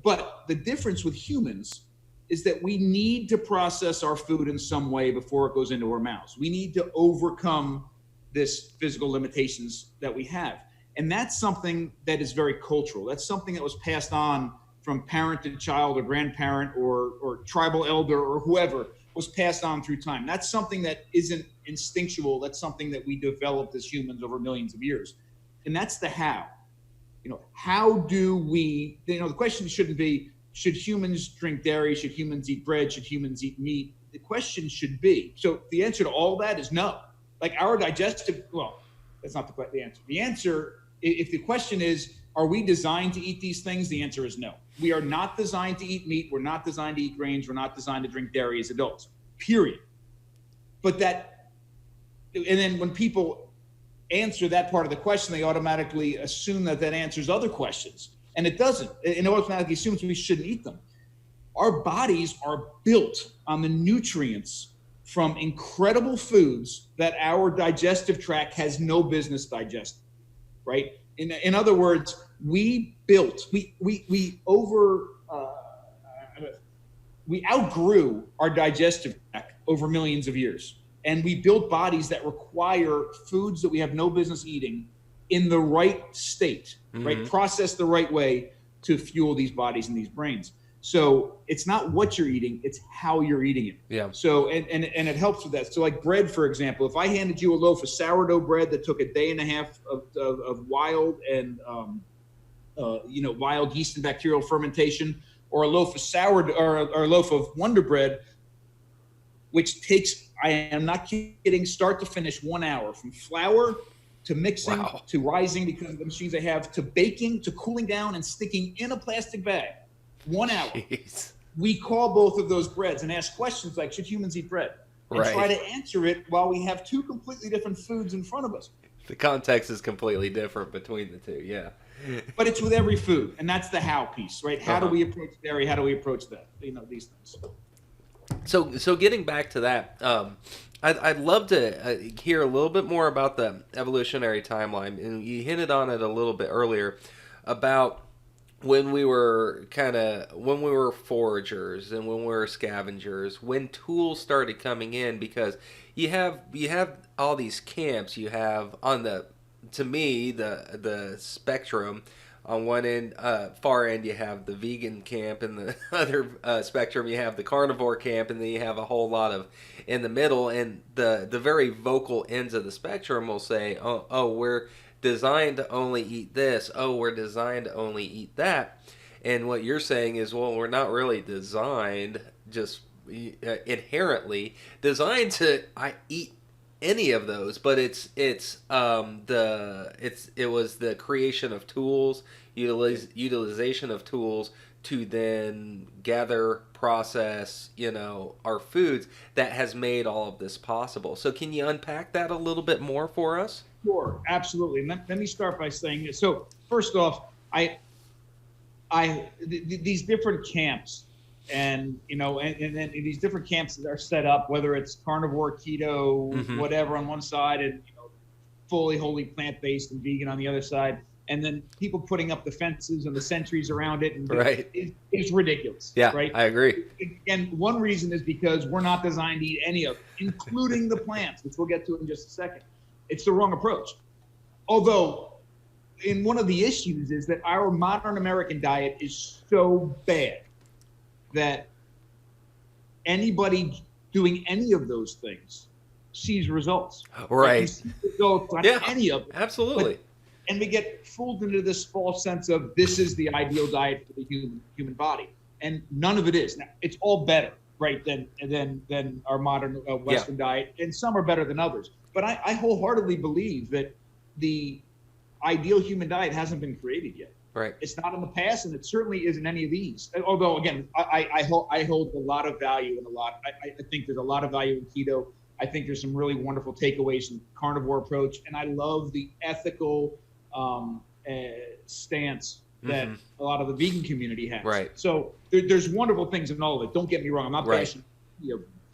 But the difference with humans is that we need to process our food in some way before it goes into our mouths. We need to overcome this physical limitations that we have. And that's something that is very cultural. That's something that was passed on from parent to child or grandparent or tribal elder or whoever, was passed on through time. That's something that isn't instinctual. That's something that we developed as humans over millions of years. And that's the how. You know, how do we, you know, the question shouldn't be, should humans drink dairy? Should humans eat bread? Should humans eat meat? The question should be, so the answer to all that is no. Like our digestive, well, that's not the answer. The answer, if the question is, are we designed to eat these things? The answer is no. We are not designed to eat meat. We're not designed to eat grains. We're not designed to drink dairy as adults, period. But that, and then when people answer that part of the question, they automatically assume that answers other questions. And it doesn't. It automatically assumes we shouldn't eat them. Our bodies are built on the nutrients from incredible foods that our digestive tract has no business digesting, right? In other words, we outgrew our digestive tract over millions of years. And we built bodies that require foods that we have no business eating in the right state, right? Processed the right way to fuel these bodies and these brains. So it's not what you're eating, it's how you're eating it. Yeah. So, and it helps with that. So like bread, for example, if I handed you a loaf of sourdough bread that took a day and a half of wild and, wild yeast and bacterial fermentation, or a loaf of sourdough or a loaf of Wonder Bread, which takes, I am not kidding, start to finish 1 hour, from flour to mixing to rising because of the machines I have, to baking, to cooling down and sticking in a plastic bag. 1 hour. Jeez. We call both of those breads and ask questions like, should humans eat bread? And try to answer it while we have two completely different foods in front of us. The context is completely different between the two, yeah. But it's with every food, and that's the how piece, right? How do we approach dairy? How do we approach that? These things. So getting back to that, I'd love to hear a little bit more about the evolutionary timeline, and you hinted on it a little bit earlier about when we were foragers and when we were scavengers, when tools started coming in, because you have all these camps. You have to me the spectrum. On one end, far end, you have the vegan camp, and the other spectrum, you have the carnivore camp, and then you have a whole lot of in the middle. And the very vocal ends of the spectrum will say, oh, we're designed to only eat this. Oh, we're designed to only eat that. And what you're saying is, well, we're not really designed, just inherently designed to eat any of those, but it was the creation of tools, utilization of tools to then gather, process, our foods that has made all of this possible. So can you unpack that a little bit more for us? Sure, absolutely. And let me start by saying this. So first off, these different camps, and these different camps that are set up, whether it's carnivore, keto, whatever on one side, and fully wholly plant-based and vegan on the other side, and then people putting up the fences and the sentries around it, and Right. it's ridiculous. Yeah, right. I agree. And one reason is because we're not designed to eat any of it, including the plants, which we'll get to in just a second. It's the wrong approach. Although, in one of the issues is that our modern American diet is so bad that anybody doing any of those things sees results. Right. You see results on Yeah, any of it. absolutely. And we get fooled into this false sense of this is the ideal diet for the human body, and none of it is. Now, it's all better, right, than our modern Western diet, and some are better than others. But I wholeheartedly believe that the ideal human diet hasn't been created yet. Right. It's not in the past, and it certainly isn't any of these. Although, again, I hold a lot of value in I think there's a lot of value in keto. I think there's some really wonderful takeaways from the carnivore approach, and I love the ethical stance that a lot of the vegan community has. Right. So there's wonderful things in all of it. Don't get me wrong. I'm not bashing.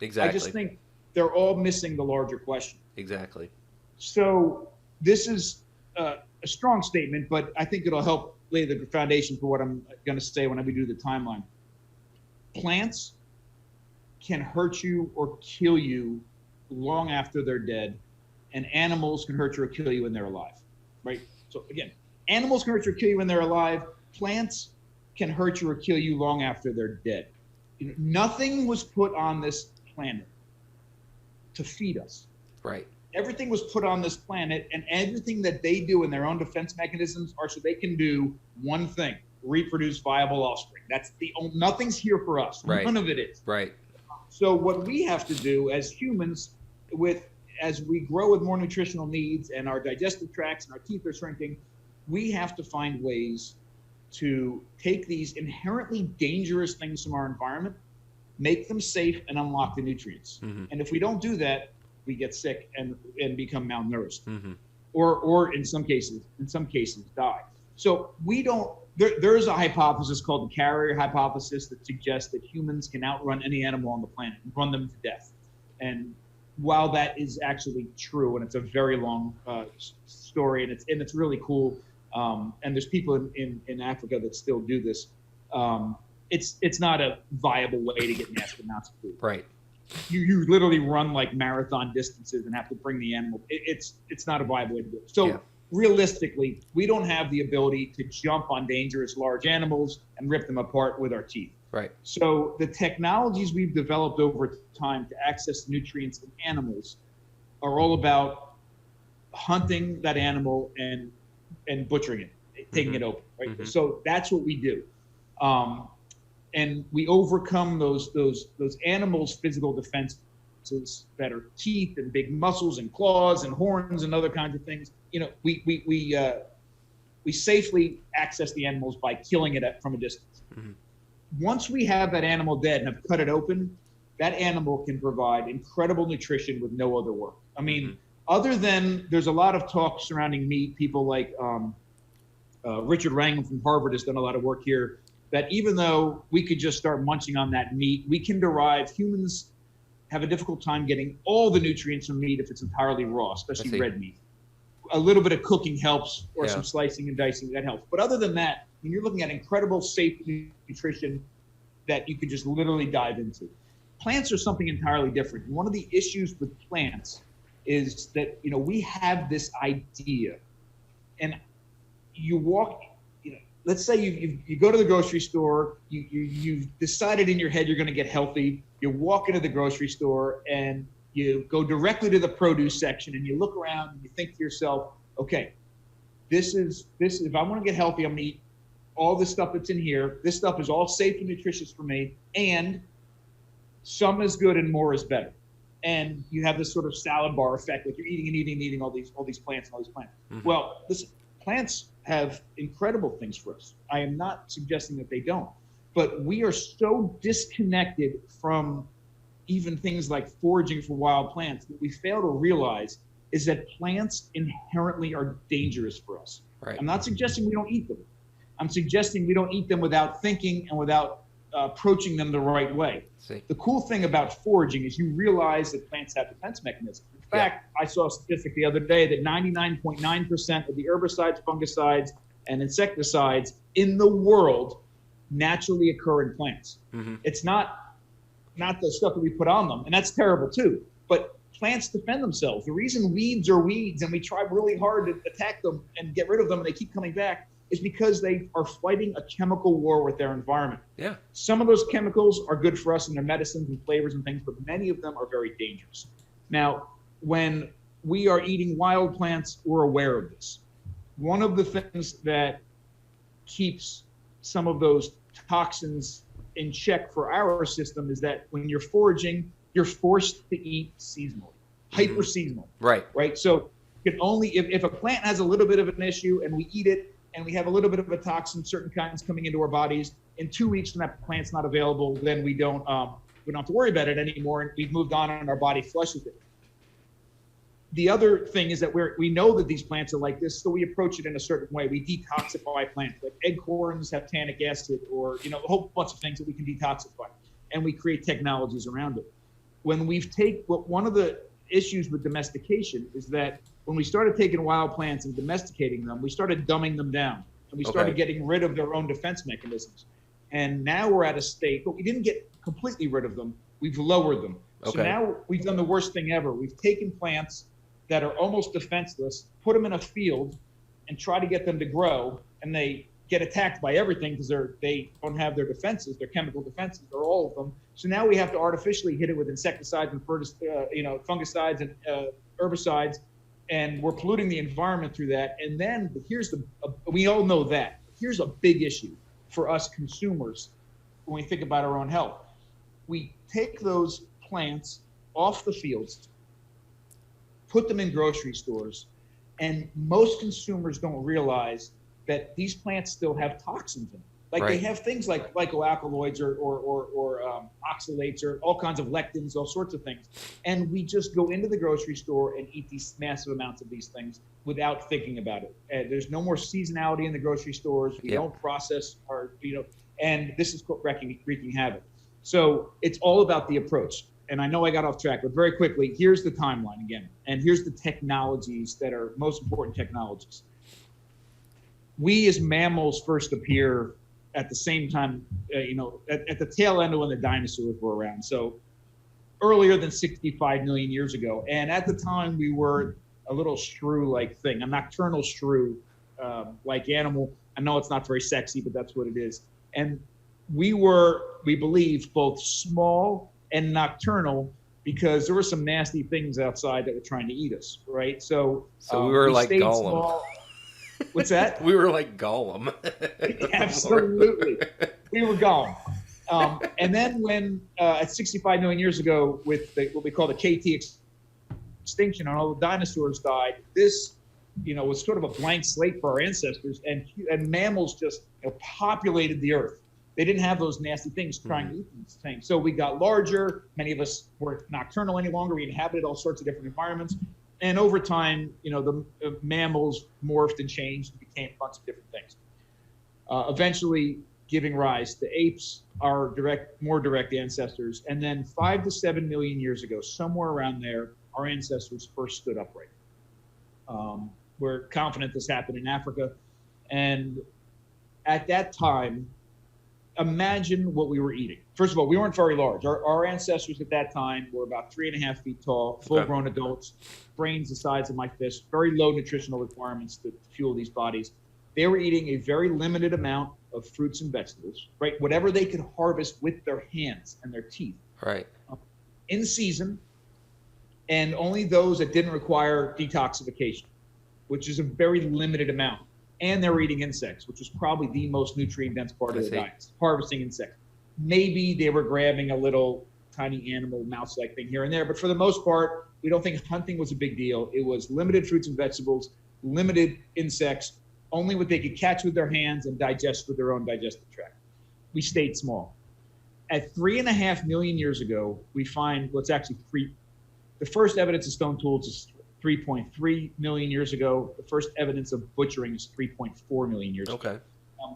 Exactly. I just think they're all missing the larger question. Exactly. So this is a strong statement, but I think it'll help lay the foundation for what I'm going to say when we do the timeline. Plants can hurt you or kill you long after they're dead, and animals can hurt you or kill you when they're alive, right? So again, animals can hurt you or kill you when they're alive. Plants can hurt you or kill you long after they're dead. Nothing was put on this planet to feed us. Right. Everything was put on this planet, and everything that they do in their own defense mechanisms are so they can do one thing: reproduce viable offspring. That's the only, nothing's here for us. Right. None of it is. Right. So what we have to do as humans, as we grow with more nutritional needs and our digestive tracts and our teeth are shrinking, we have to find ways to take these inherently dangerous things from our environment, make them safe, and unlock the nutrients. And if we don't do that, we get sick and become malnourished, or in some cases die. So we don't. There's a hypothesis called the carrier hypothesis that suggests that humans can outrun any animal on the planet and run them to death. And while that is actually true, and it's a very long story, and it's really cool, and there's people in Africa that still do this. It's not a viable way to get mass amounts of food. Right. You literally run like marathon distances and have to bring the animal. It's not a viable way to do it. So realistically, we don't have the ability to jump on dangerous large animals and rip them apart with our teeth. Right. So the technologies we've developed over time to access nutrients in animals are all about hunting that animal and butchering it, taking it open. Right. So that's what we do. And we overcome those animals' physical defenses that are teeth and big muscles and claws and horns and other kinds of things. We safely access the animals by killing it from a distance. Once we have that animal dead and have cut it open, that animal can provide incredible nutrition with no other work. I mean, other than there's a lot of talk surrounding meat. People like Richard Wrangham from Harvard has done a lot of work here, that even though we could just start munching on that meat, humans have a difficult time getting all the nutrients from meat if it's entirely raw, especially red meat. A little bit of cooking helps, or some slicing and dicing, that helps. But other than that, when you're looking at incredible safe nutrition that you could just literally dive into. Plants are something entirely different. And one of the issues with plants is that, we have this idea, and you walk, let's say you go to the grocery store, you've decided in your head you're going to get healthy. You walk into the grocery store and you go directly to the produce section and you look around and you think to yourself, okay, this is if I want to get healthy, I'm going to eat all this stuff that's in here. This stuff is all safe and nutritious for me, and some is good and more is better. And you have this sort of salad bar effect, like you're eating all these plants and all these plants. Well, listen, plants have incredible things for us. I am not suggesting that they don't, but we are so disconnected from even things like foraging for wild plants that we fail to realize is that plants inherently are dangerous for us. Right. I'm not suggesting we don't eat them. I'm suggesting we don't eat them without thinking and without approaching them the right way. The cool thing about foraging is you realize that plants have defense mechanisms. fact, I saw a statistic the other day that 99.9% of the herbicides, fungicides, and insecticides in the world naturally occur in plants. It's not the stuff that we put on them, and that's terrible too. But plants defend themselves. The reason weeds are weeds, and we try really hard to attack them and get rid of them, and they keep coming back, is because they are fighting a chemical war with their environment. Yeah. Some of those chemicals are good for us in their medicines and flavors and things, but many of them are very dangerous. Now, when we are eating wild plants, we're aware of this. One of the things that keeps some of those toxins in check for our system is that when you're foraging, you're forced to eat seasonally, hyper seasonal. Right. So you can only, if a plant has a little bit of an issue and we eat it and we have a little bit of a toxin, certain kinds coming into our bodies, in 2 weeks when that plant's not available, then we don't have to worry about it anymore, and we've moved on and our body flushes it. The other thing is that we know that these plants are like this, so we approach it in a certain way. We detoxify plants, like acorns have tannic acid, or a whole bunch of things that we can detoxify, and we create technologies around it. When one of the issues with domestication is that when we started taking wild plants and domesticating them, we started dumbing them down, and we started getting rid of their own defense mechanisms. And now we're at a state, but we didn't get completely rid of them. We've lowered them. So now we've done the worst thing ever. We've taken plants that are almost defenseless, put them in a field, and try to get them to grow, and they get attacked by everything because they don't have their defenses, their chemical defenses, or all of them. So now we have to artificially hit it with insecticides and fungicides and herbicides, and we're polluting the environment through that. And then we all know that. Here's a big issue for us consumers when we think about our own health. We take those plants off the fields, put them in grocery stores, and most consumers don't realize that these plants still have toxins in them. Like they have things like glycoalkaloids or oxalates or all kinds of lectins, all sorts of things. And we just go into the grocery store and eat these massive amounts of these things without thinking about it. There's no more seasonality in the grocery stores. We don't process and this is wreaking havoc. So it's all about the approach. And I know I got off track, but very quickly, here's the timeline again. And here's the technologies that are most important technologies. We as mammals first appear at the same time, at the tail end of when the dinosaurs were around. So earlier than 65 million years ago. And at the time, we were a little shrew-like thing, a nocturnal shrew-like animal. I know it's not very sexy, but that's what it is. And we believe, both small and nocturnal, because there were some nasty things outside that were trying to eat us, right? So we were like Gollum. Small. What's that? We were like Gollum. Absolutely. We were Gollum. And then when, at 65 million years ago, with what we call the KT extinction, and all the dinosaurs died, this, was sort of a blank slate for our ancestors, and mammals just populated the earth. They didn't have those nasty things trying to eat these things. So we got larger. Many of us weren't nocturnal any longer. We inhabited all sorts of different environments. And over time, the mammals morphed and changed and became a bunch of different things. Eventually giving rise to apes, our more direct ancestors. And then 5 to 7 million years ago, somewhere around there, our ancestors first stood upright. We're confident this happened in Africa. And at that time, imagine what we were eating. First of all, we weren't very large. Our ancestors at that time were about 3.5 feet tall, full-grown adults, brains the size of my fist, very low nutritional requirements to fuel these bodies. They were eating a very limited amount of fruits and vegetables, right? Whatever they could harvest with their hands and their teeth. Right. In season, and only those that didn't require detoxification, which is a very limited amount. And they were eating insects, which was probably the most nutrient-dense part of their diets, harvesting insects. Maybe they were grabbing a little tiny animal, mouse-like thing here and there, but for the most part, we don't think hunting was a big deal. It was limited fruits and vegetables, limited insects, only what they could catch with their hands and digest with their own digestive tract. We stayed small. At 3.5 million years ago, we find what's actually the first evidence of stone tools is 3.3 million years ago. The first evidence of butchering is 3.4 million years ago.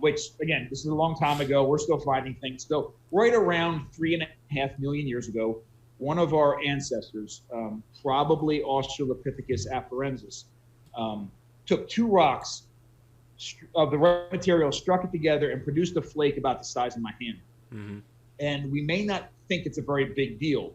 Which, again, this is a long time ago. We're still finding things. So right around 3.5 million years ago, one of our ancestors, probably Australopithecus afarensis, took two rocks of the right material, struck it together, and produced a flake about the size of my hand. Mm-hmm. And we may not think it's a very big deal,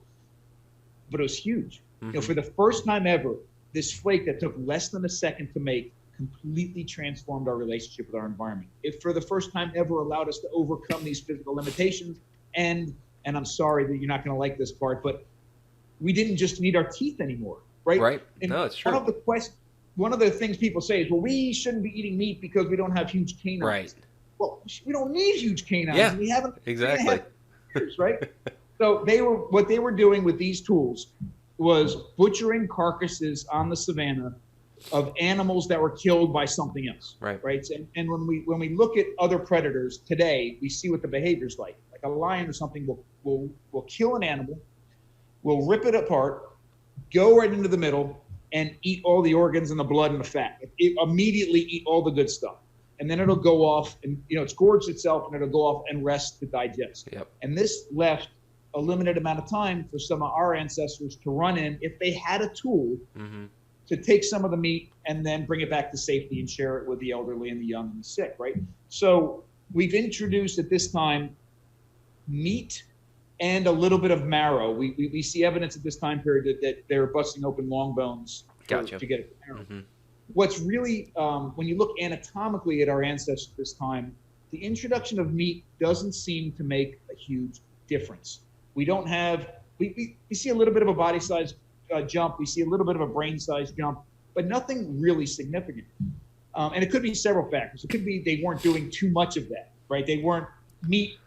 but it was huge. Mm-hmm. You know, for the first time ever, this flake that took less than a second to make completely transformed our relationship with our environment. It, for the first time ever, allowed us to overcome these physical limitations. And I'm sorry that you're not going to like this part, but we didn't just need our teeth anymore, right? Right. And no, it's true. One of the things people say is, well, we shouldn't be eating meat because we don't have huge canines. Right. Well, we don't need huge canines. Yeah, we haven't exactly. Years, right? So what they were doing with these tools was butchering carcasses on the savannah of animals that were killed by something else. Right. Right. And when we look at other predators today, we see what the behavior's like. Like a lion or something will kill an animal, will rip it apart, go right into the middle, and eat all the organs and the blood and the fat. It immediately eat all the good stuff. And then it'll go off and, it's gorged itself and it'll go off and rest to digest. Yep. And this left a limited amount of time for some of our ancestors to run in, if they had a tool, to take some of the meat and then bring it back to safety and share it with the elderly and the young and the sick, right? So we've introduced at this time meat and a little bit of marrow. We see evidence at this time period that they're busting open long bones to get it marrow. Mm-hmm. What's really, when you look anatomically at our ancestors at this time, the introduction of meat doesn't seem to make a huge difference. We don't have, we see a little bit of a body size jump, we see a little bit of a brain size jump, but nothing really significant. And it could be several factors. It could be they weren't doing too much of that, right? They weren't meat,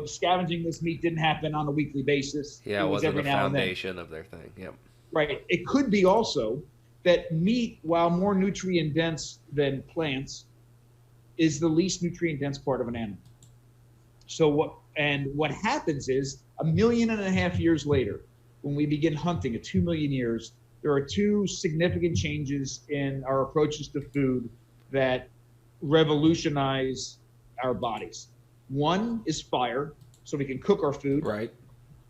scavenging this meat didn't happen on a weekly basis. Yeah, it wasn't the foundation of their thing. Yep. Right. It could be also that meat, while more nutrient dense than plants, is the least nutrient dense part of an animal. So what happens is 1.5 million years later, when we begin hunting at 2 million years, there are two significant changes in our approaches to food that revolutionize our bodies. One is fire, so we can cook our food. Right.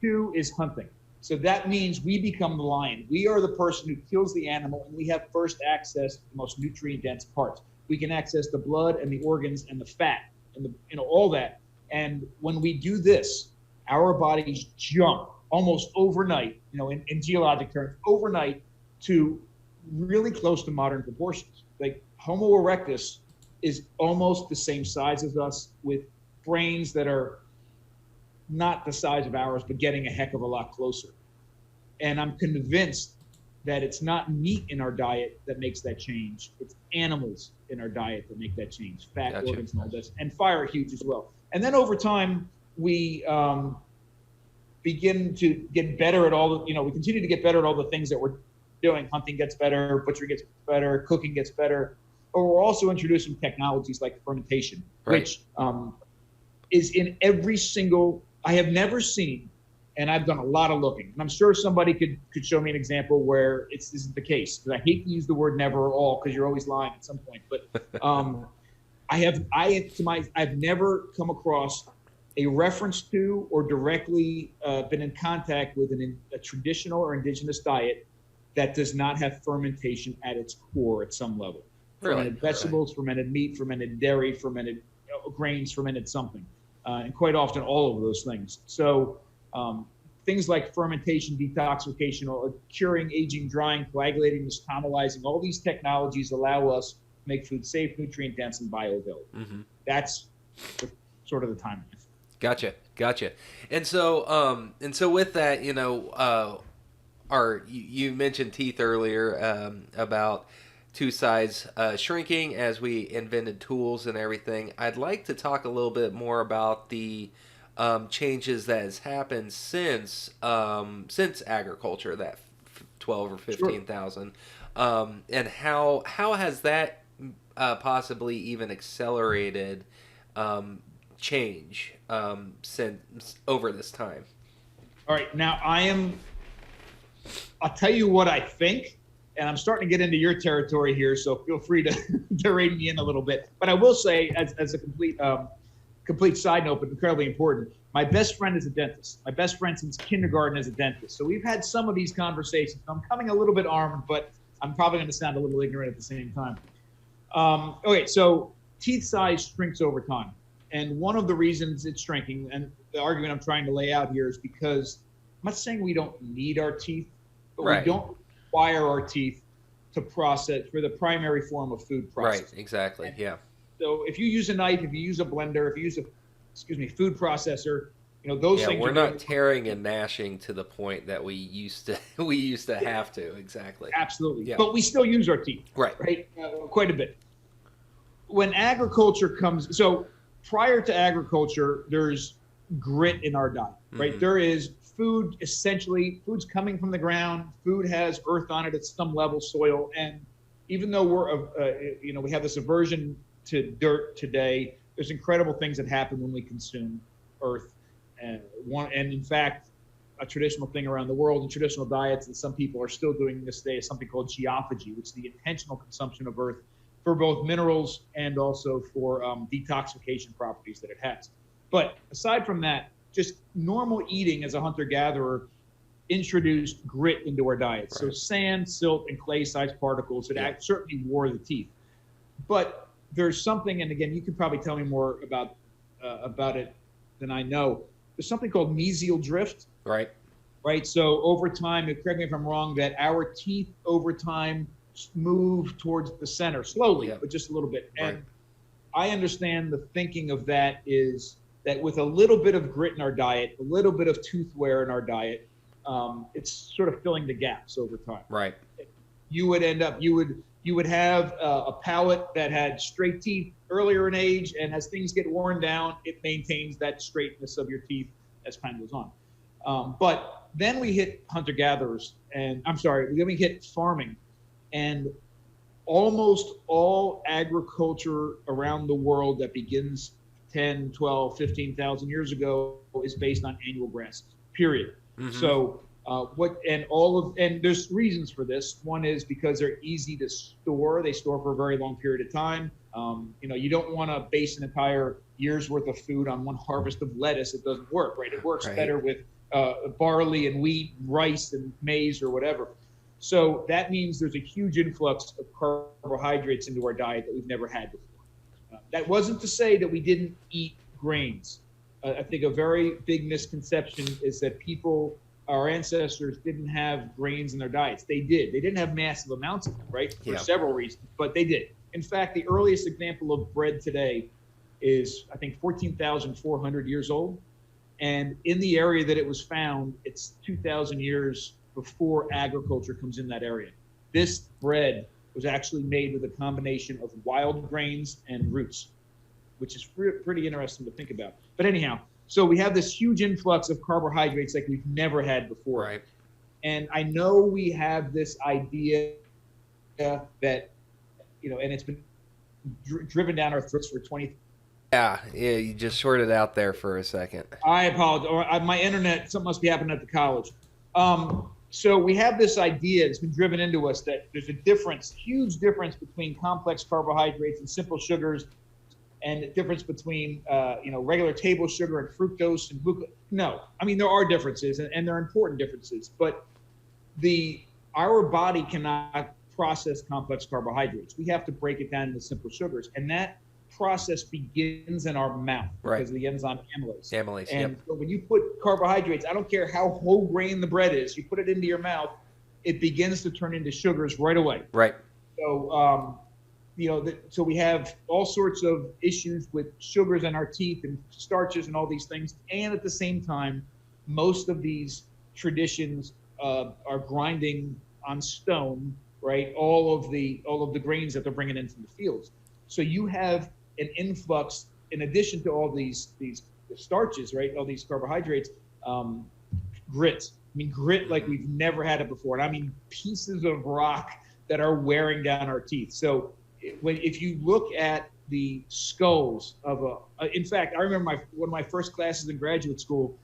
Two is hunting. So that means we become the lion. We are the person who kills the animal, and we have first access to the most nutrient-dense parts. We can access the blood and the organs and the fat and all that. And when we do this, our bodies jump almost overnight, in geologic terms, overnight to really close to modern proportions. Like Homo erectus is almost the same size as us, with brains that are not the size of ours, but getting a heck of a lot closer. And I'm convinced that it's not meat in our diet that makes that change. It's animals in our diet that make that change. Fat, organs, and all this. And fire huge as well. And then over time, we begin to get better at all the, we continue to get better at all the things that we're doing. Hunting gets better, butchery gets better, cooking gets better. But we're also introducing technologies like fermentation, which is in every single, I have never seen, and I've done a lot of looking, and I'm sure somebody could show me an example where this isn't the case, because I hate to use the word never or all, because you're always lying at some point. But I've never come across a reference to or directly been in contact with a traditional or indigenous diet that does not have fermentation at its core at some level. Really? Fermented vegetables, fermented meat, fermented dairy, fermented grains, fermented something. And quite often all of those things. So things like fermentation, detoxification, or curing, aging, drying, coagulating, nixtamalizing, all these technologies allow us to make food safe, nutrient dense, and bioavailable. Mm-hmm. That's sort of the timeline. Gotcha. And so with that, you mentioned teeth earlier about two sides shrinking as we invented tools and everything. I'd like to talk a little bit more about the changes that has happened since agriculture, that 12 or 15,000, and how has that possibly even accelerated change since over this time? All right, now I'll tell you what I think. And I'm starting to get into your territory here, so feel free to rein me in a little bit. But I will say, as a complete complete side note, but incredibly important. My best friend is a dentist. My best friend since kindergarten is a dentist. So we've had some of these conversations. I'm coming a little bit armed, but I'm probably going to sound a little ignorant at the same time. Okay, so teeth size shrinks over time. And one of the reasons it's shrinking, and the argument I'm trying to lay out here, is because I'm not saying we don't need our teeth, but Right. we don't require our teeth to process for the primary form of food processing. Right, exactly, yeah. So if you use a knife, if you use a blender, if you use a, food processor, those things. We're not tearing and gnashing to the point that we used to have to. Exactly. Absolutely. Yeah. But we still use our teeth. Right. Quite a bit. When agriculture comes, so prior to agriculture, there's grit in our diet, right? Mm-hmm. There is food, essentially, food's coming from the ground. Food has earth on it at some level, soil. And even though we have this aversion to dirt today, there's incredible things that happen when we consume earth. And in fact, a traditional thing around the world in traditional diets, and some people are still doing this today, is something called geophagy, which is the intentional consumption of earth for both minerals and also for detoxification properties that it has. But aside from that, just normal eating as a hunter-gatherer introduced grit into our diet. Right. So sand, silt, and clay-sized particles that certainly wore the teeth. But there's something, and again, you could probably tell me more about it than I know. There's something called mesial drift. Right. Right. So over time, correct me if I'm wrong, that our teeth over time move towards the center slowly, but just a little bit. Right. And I understand the thinking of that is that with a little bit of grit in our diet, a little bit of tooth wear in our diet, it's sort of filling the gaps over time. Right. You would end up, you would have a palate that had straight teeth earlier in age, and as things get worn down, it maintains that straightness of your teeth as time goes on. But then we hit hunter-gatherers, then we hit farming, and almost all agriculture around the world that begins 10, 12, 15,000 years ago is based on annual grasses, period. Mm-hmm. So and there's reasons for this. One is because they're easy to store. They store for a very long period of time. You don't want to base an entire year's worth of food on one harvest of lettuce. It doesn't work, right? It works better with barley and wheat, rice and maize or whatever. So that means there's a huge influx of carbohydrates into our diet that we've never had before. That wasn't to say that we didn't eat grains. I think a very big misconception is that our ancestors didn't have grains in their diets. They did. They didn't have massive amounts of them, right? For several reasons, but they did. In fact, the earliest example of bread today is, I think, 14,400 years old. And in the area that it was found, it's 2,000 years before agriculture comes in that area. This bread was actually made with a combination of wild grains and roots, which is pretty interesting to think about. But anyhow, so we have this huge influx of carbohydrates like we've never had before. Right. And I know we have this idea that, and it's been driven down our throats for 20. Yeah, you just shorted out there for a second. I apologize. My internet, something must be happening at the college. So we have this idea that's been driven into us that there's a huge difference between complex carbohydrates and simple sugars, and the difference between regular table sugar and fructose and glucose. No, I mean, there are differences, and there are important differences, but our body cannot process complex carbohydrates. We have to break it down into simple sugars, and that process begins in our mouth because of the enzyme amylase. And so when you put carbohydrates, I don't care how whole grain the bread is, you put it into your mouth, it begins to turn into sugars right away. Right. So, so we have all sorts of issues with sugars in our teeth and starches and all these things. And at the same time, most of these traditions are grinding on stone, right? All of the grains that they're bringing in from the fields. So you have an influx, in addition to all these starches, right? All these carbohydrates, grit. I mean, grit like we've never had it before. And I mean, pieces of rock that are wearing down our teeth. So if you look at the skulls of in fact, I remember one of my first classes in graduate school,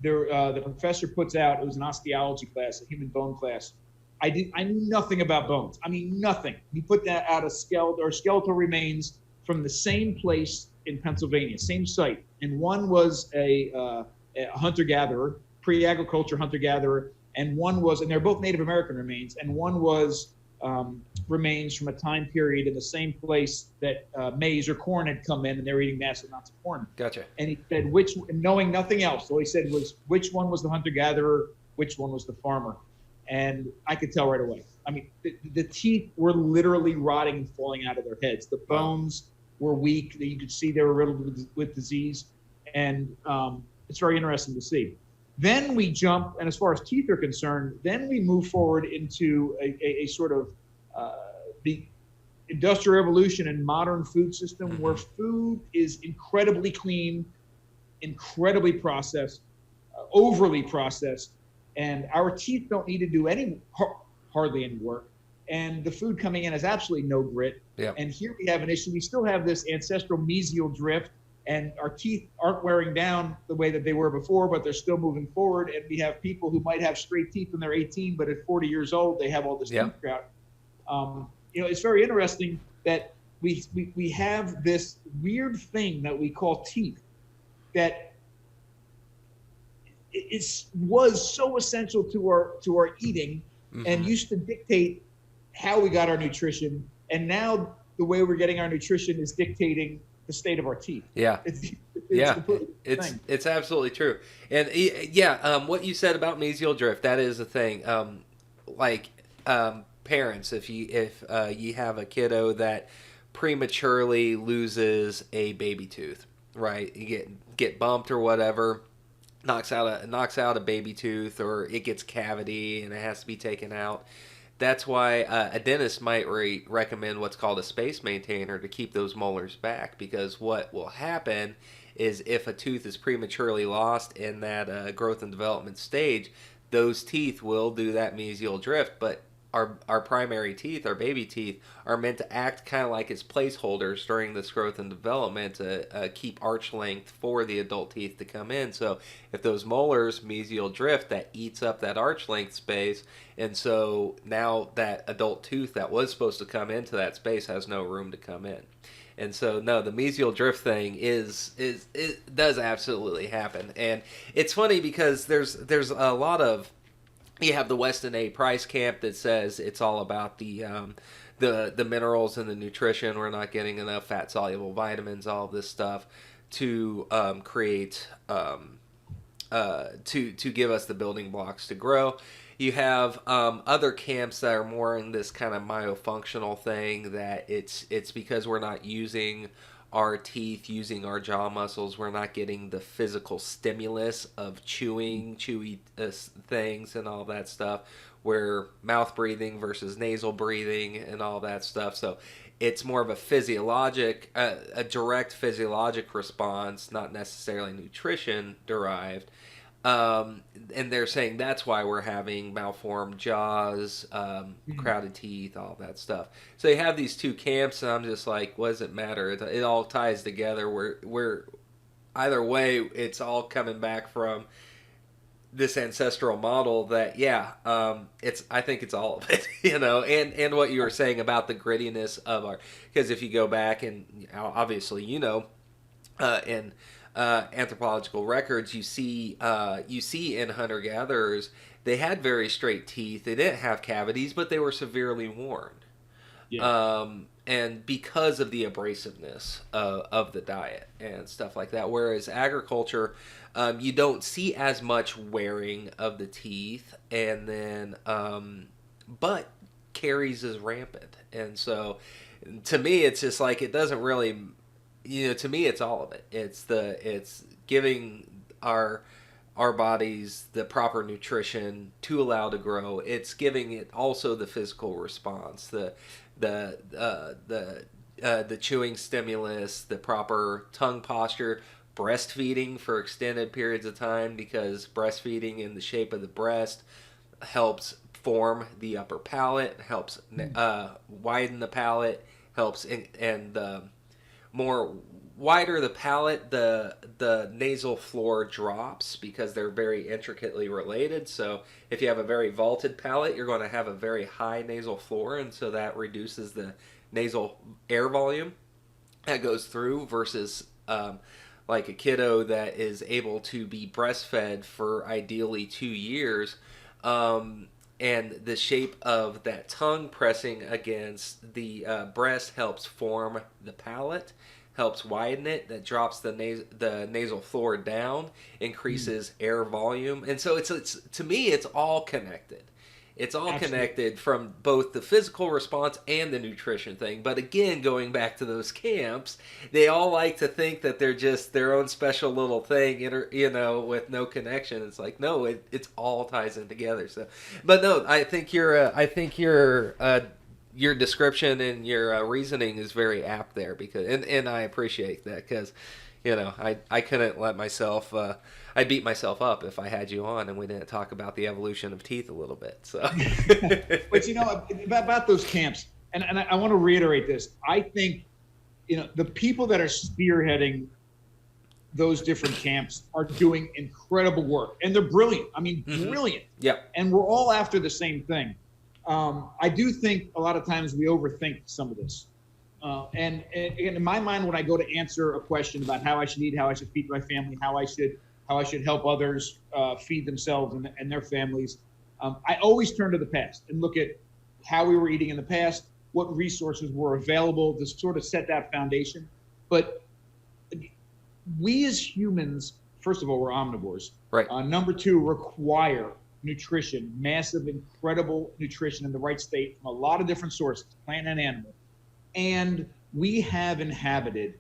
the professor puts out, it was an osteology class, a human bone class. I knew nothing about bones. I mean, nothing. He put that out skeletal remains from the same place in Pennsylvania, same site, and one was a hunter-gatherer, pre-agriculture hunter-gatherer, and they're both Native American remains, and one was remains from a time period in the same place that maize or corn had come in, and they were eating massive amounts of corn. Gotcha. And he said, knowing nothing else, all he said was which one was the hunter-gatherer, which one was the farmer. And I could tell right away. I mean, the teeth were literally rotting and falling out of their heads. The bones were weak. You could see they were riddled with disease. And it's very interesting to see. Then we jump, and as far as teeth are concerned, then we move forward into a sort of the industrial revolution and modern food system, mm-hmm. where food is incredibly clean, incredibly processed, overly processed, and our teeth don't need to do hardly any work. And the food coming in has absolutely no grit. Yep. And here we have an issue. We still have this ancestral mesial drift, and our teeth aren't wearing down the way that they were before, but they're still moving forward. And we have people who might have straight teeth when they're 18, but at 40 years old, they have all this yep. tooth grout. It's very interesting that we have this weird thing that we call teeth that was so essential to our eating, mm-hmm. and used to dictate how we got our nutrition. And now the way we're getting our nutrition is dictating the state of our teeth. Yeah. It's absolutely true. And what you said about mesial drift, that is a thing. Parents, if you have a kiddo that prematurely loses a baby tooth, right? You get bumped or whatever, knocks out a baby tooth, or it gets cavity and it has to be taken out. That's why a dentist might recommend what's called a space maintainer to keep those molars back, because what will happen is if a tooth is prematurely lost in that growth and development stage, those teeth will do that mesial drift. But our primary teeth, our baby teeth, are meant to act kind of like as placeholders during this growth and development to keep arch length for the adult teeth to come in. So if those molars mesial drift, that eats up that arch length space, and so now that adult tooth that was supposed to come into that space has no room to come in. And so, no, the mesial drift thing it does absolutely happen. And it's funny because there's a lot of, you have the Weston A. Price camp that says it's all about the minerals and the nutrition. We're not getting enough fat soluble vitamins, all of this stuff to create to give us the building blocks to grow. You have other camps that are more in this kind of myofunctional thing, that it's because we're not using our teeth, using our jaw muscles, we're not getting the physical stimulus of chewy things and all that stuff, where mouth breathing versus nasal breathing and all that stuff. So it's more of a direct physiologic response, not necessarily nutrition derived. And they're saying that's why we're having malformed jaws, crowded teeth, all that stuff. So you have these two camps, and I'm just like, what does it matter? It all ties together. We're either way, it's all coming back from this ancestral model that, I think it's all of it, and what you were saying about the grittiness of because if you go back and obviously, in anthropological records, you see in hunter-gatherers, they had very straight teeth. They didn't have cavities, but they were severely worn. Yeah. And because of the abrasiveness of the diet and stuff like that. Whereas agriculture, you don't see as much wearing of the teeth, and then but caries is rampant. And so to me, it's just like, it doesn't really, to me, it's all of it. It's giving our bodies the proper nutrition to allow to grow. It's giving it also the physical response, the chewing stimulus, the proper tongue posture, breastfeeding for extended periods of time, because breastfeeding in the shape of the breast helps form the upper palate, helps widen the palate, helps and more wider the palate, the nasal floor drops, because they're very intricately related. So if you have a very vaulted palate, you're going to have a very high nasal floor, and so that reduces the nasal air volume that goes through, versus like a kiddo that is able to be breastfed for ideally 2 years, and the shape of that tongue pressing against the breast helps form the palate, helps widen it. That drops the nasal floor down, increases air volume, and so it's to me it's all connected. It's all Absolutely. connected from both the physical response and the nutrition thing. But again, going back to those camps, they all like to think that they're just their own special little thing, with no connection. It's like, no, it's all ties in together. So, but no, I think your description and your reasoning is very apt there, because and I appreciate that, because I couldn't let myself I'd beat myself up if I had you on and we didn't talk about the evolution of teeth a little bit. So But about those camps, and I want to reiterate this. I think the people that are spearheading those different camps are doing incredible work, and they're brilliant. I mean, brilliant. Yeah. And we're all after the same thing. I do think a lot of times we overthink some of this. And in my mind, when I go to answer a question about how I should eat, how I should feed my family, how I should help others feed themselves and their families, I always turn to the past and look at how we were eating in the past, what resources were available to sort of set that foundation. But we as humans, first of all, we're omnivores. Right. Number two, require nutrition, massive, incredible nutrition in the right state from a lot of different sources, plant and animal. And we have inhabited,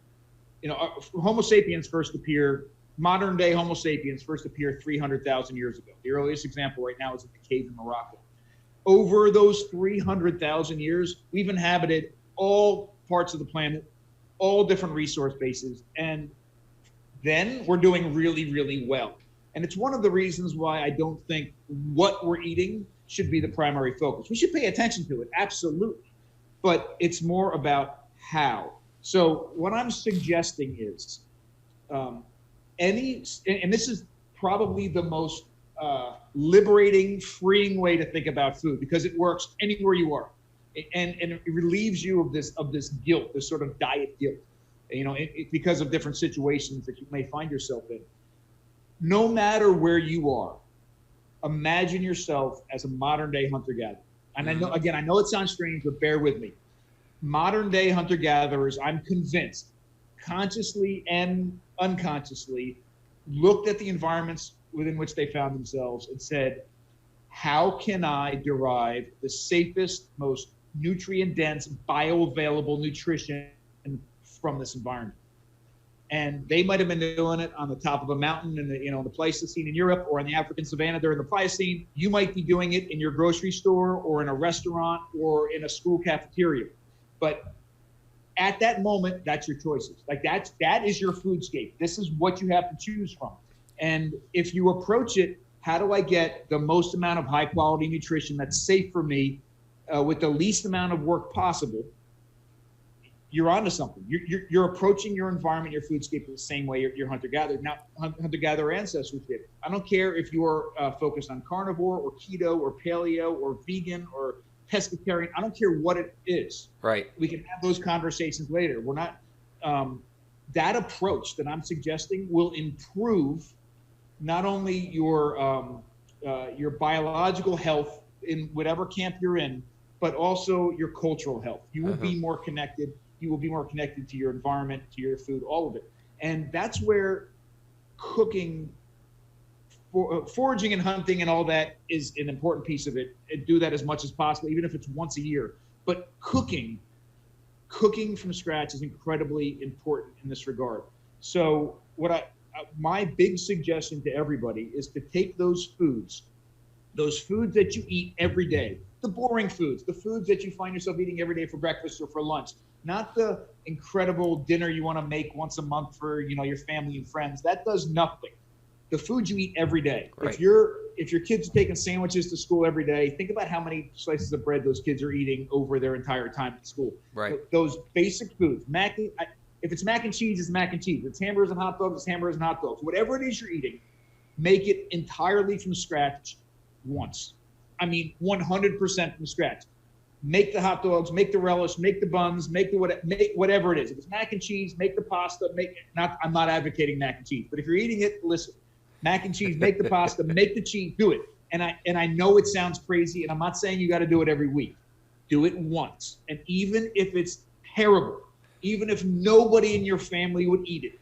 Homo sapiens first appear, modern day Homo sapiens first appeared 300,000 years ago. The earliest example right now is in the cave in Morocco. Over those 300,000 years, we've inhabited all parts of the planet, all different resource bases, and then we're doing really, really well. And it's one of the reasons why I don't think what we're eating should be the primary focus. We should pay attention to it, absolutely. But it's more about how. So what I'm suggesting is and this is probably the most liberating, freeing way to think about food, because it works anywhere you are. And it relieves you of this guilt, this sort of diet guilt, because of different situations that you may find yourself in. No matter where you are, imagine yourself as a modern day hunter-gatherer. And I know it sounds strange, but bear with me. Modern day hunter-gatherers, I'm convinced, consciously and unconsciously, looked at the environments within which they found themselves and said, how can I derive the safest, most nutrient-dense, bioavailable nutrition from this environment? And they might have been doing it on the top of a mountain in the Pleistocene in Europe, or in the African savannah during the Pliocene. You might be doing it in your grocery store or in a restaurant or in a school cafeteria. But at that moment, that's your choices. Like that is your foodscape. This is what you have to choose from. And if you approach it, how do I get the most amount of high quality nutrition that's safe for me with the least amount of work possible? You're onto something. You're approaching your environment, your foodscape, the same way your hunter-gatherer. Now, hunter-gatherer ancestors did. I don't care if you're focused on carnivore or keto or paleo or vegan or pescatarian. I don't care what it is. Right. We can have those conversations later. We're not. That approach that I'm suggesting will improve not only your biological health in whatever camp you're in, but also your cultural health. You will be more connected. You will be more connected to your environment, to your food, all of it. And that's where cooking, foraging and hunting and all that is an important piece of it. And do that as much as possible, even if it's once a year. But cooking from scratch is incredibly important in this regard. So my big suggestion to everybody is to take those foods that you eat every day, the boring foods, the foods that you find yourself eating every day for breakfast or for lunch, not the incredible dinner you want to make once a month for your family and friends. That does nothing. The food you eat every day. Right. If your kids are taking sandwiches to school every day, think about how many slices of bread those kids are eating over their entire time at school. Right. Those basic foods. If it's mac and cheese, it's mac and cheese. If it's hamburgers and hot dogs, it's hamburgers and hot dogs. Whatever it is you're eating, make it entirely from scratch once. I mean, 100% from scratch. make the hot dogs, make the relish, make the buns, make whatever it is. If it's mac and cheese, make the pasta. I'm not advocating mac and cheese, but if you're eating it, listen, mac and cheese, make the pasta, make the cheese, do it. And I know it sounds crazy, and I'm not saying you got to do it every week. Do it once, and even if it's terrible, even if nobody in your family would eat it,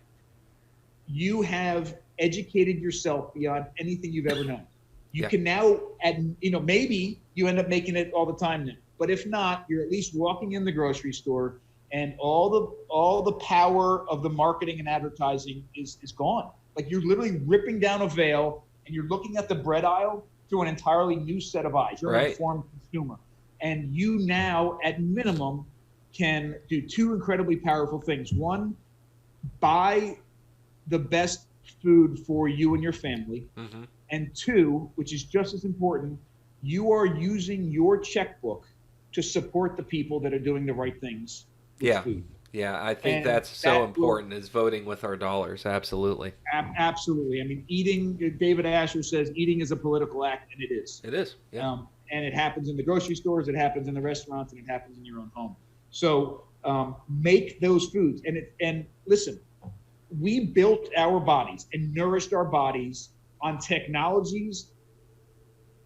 you have educated yourself beyond anything you've ever known. You can now, maybe you end up making it all the time now. But if not, you're at least walking in the grocery store, and all the power of the marketing and advertising is gone. Like, you're literally ripping down a veil, and you're looking at the bread aisle through an entirely new set of eyes. You're an informed consumer. And you now, at minimum, can do two incredibly powerful things. One, buy the best food for you and your family. Mm-hmm. And two, which is just as important, you are using your checkbook to support the people that are doing the right things with food. Yeah, I think that's so important, is voting with our dollars. Absolutely. Absolutely. I mean, David Asher says eating is a political act, and it is. It is, yeah. And it happens in the grocery stores, it happens in the restaurants, and it happens in your own home. So make those foods. And listen, we built our bodies and nourished our bodies on technologies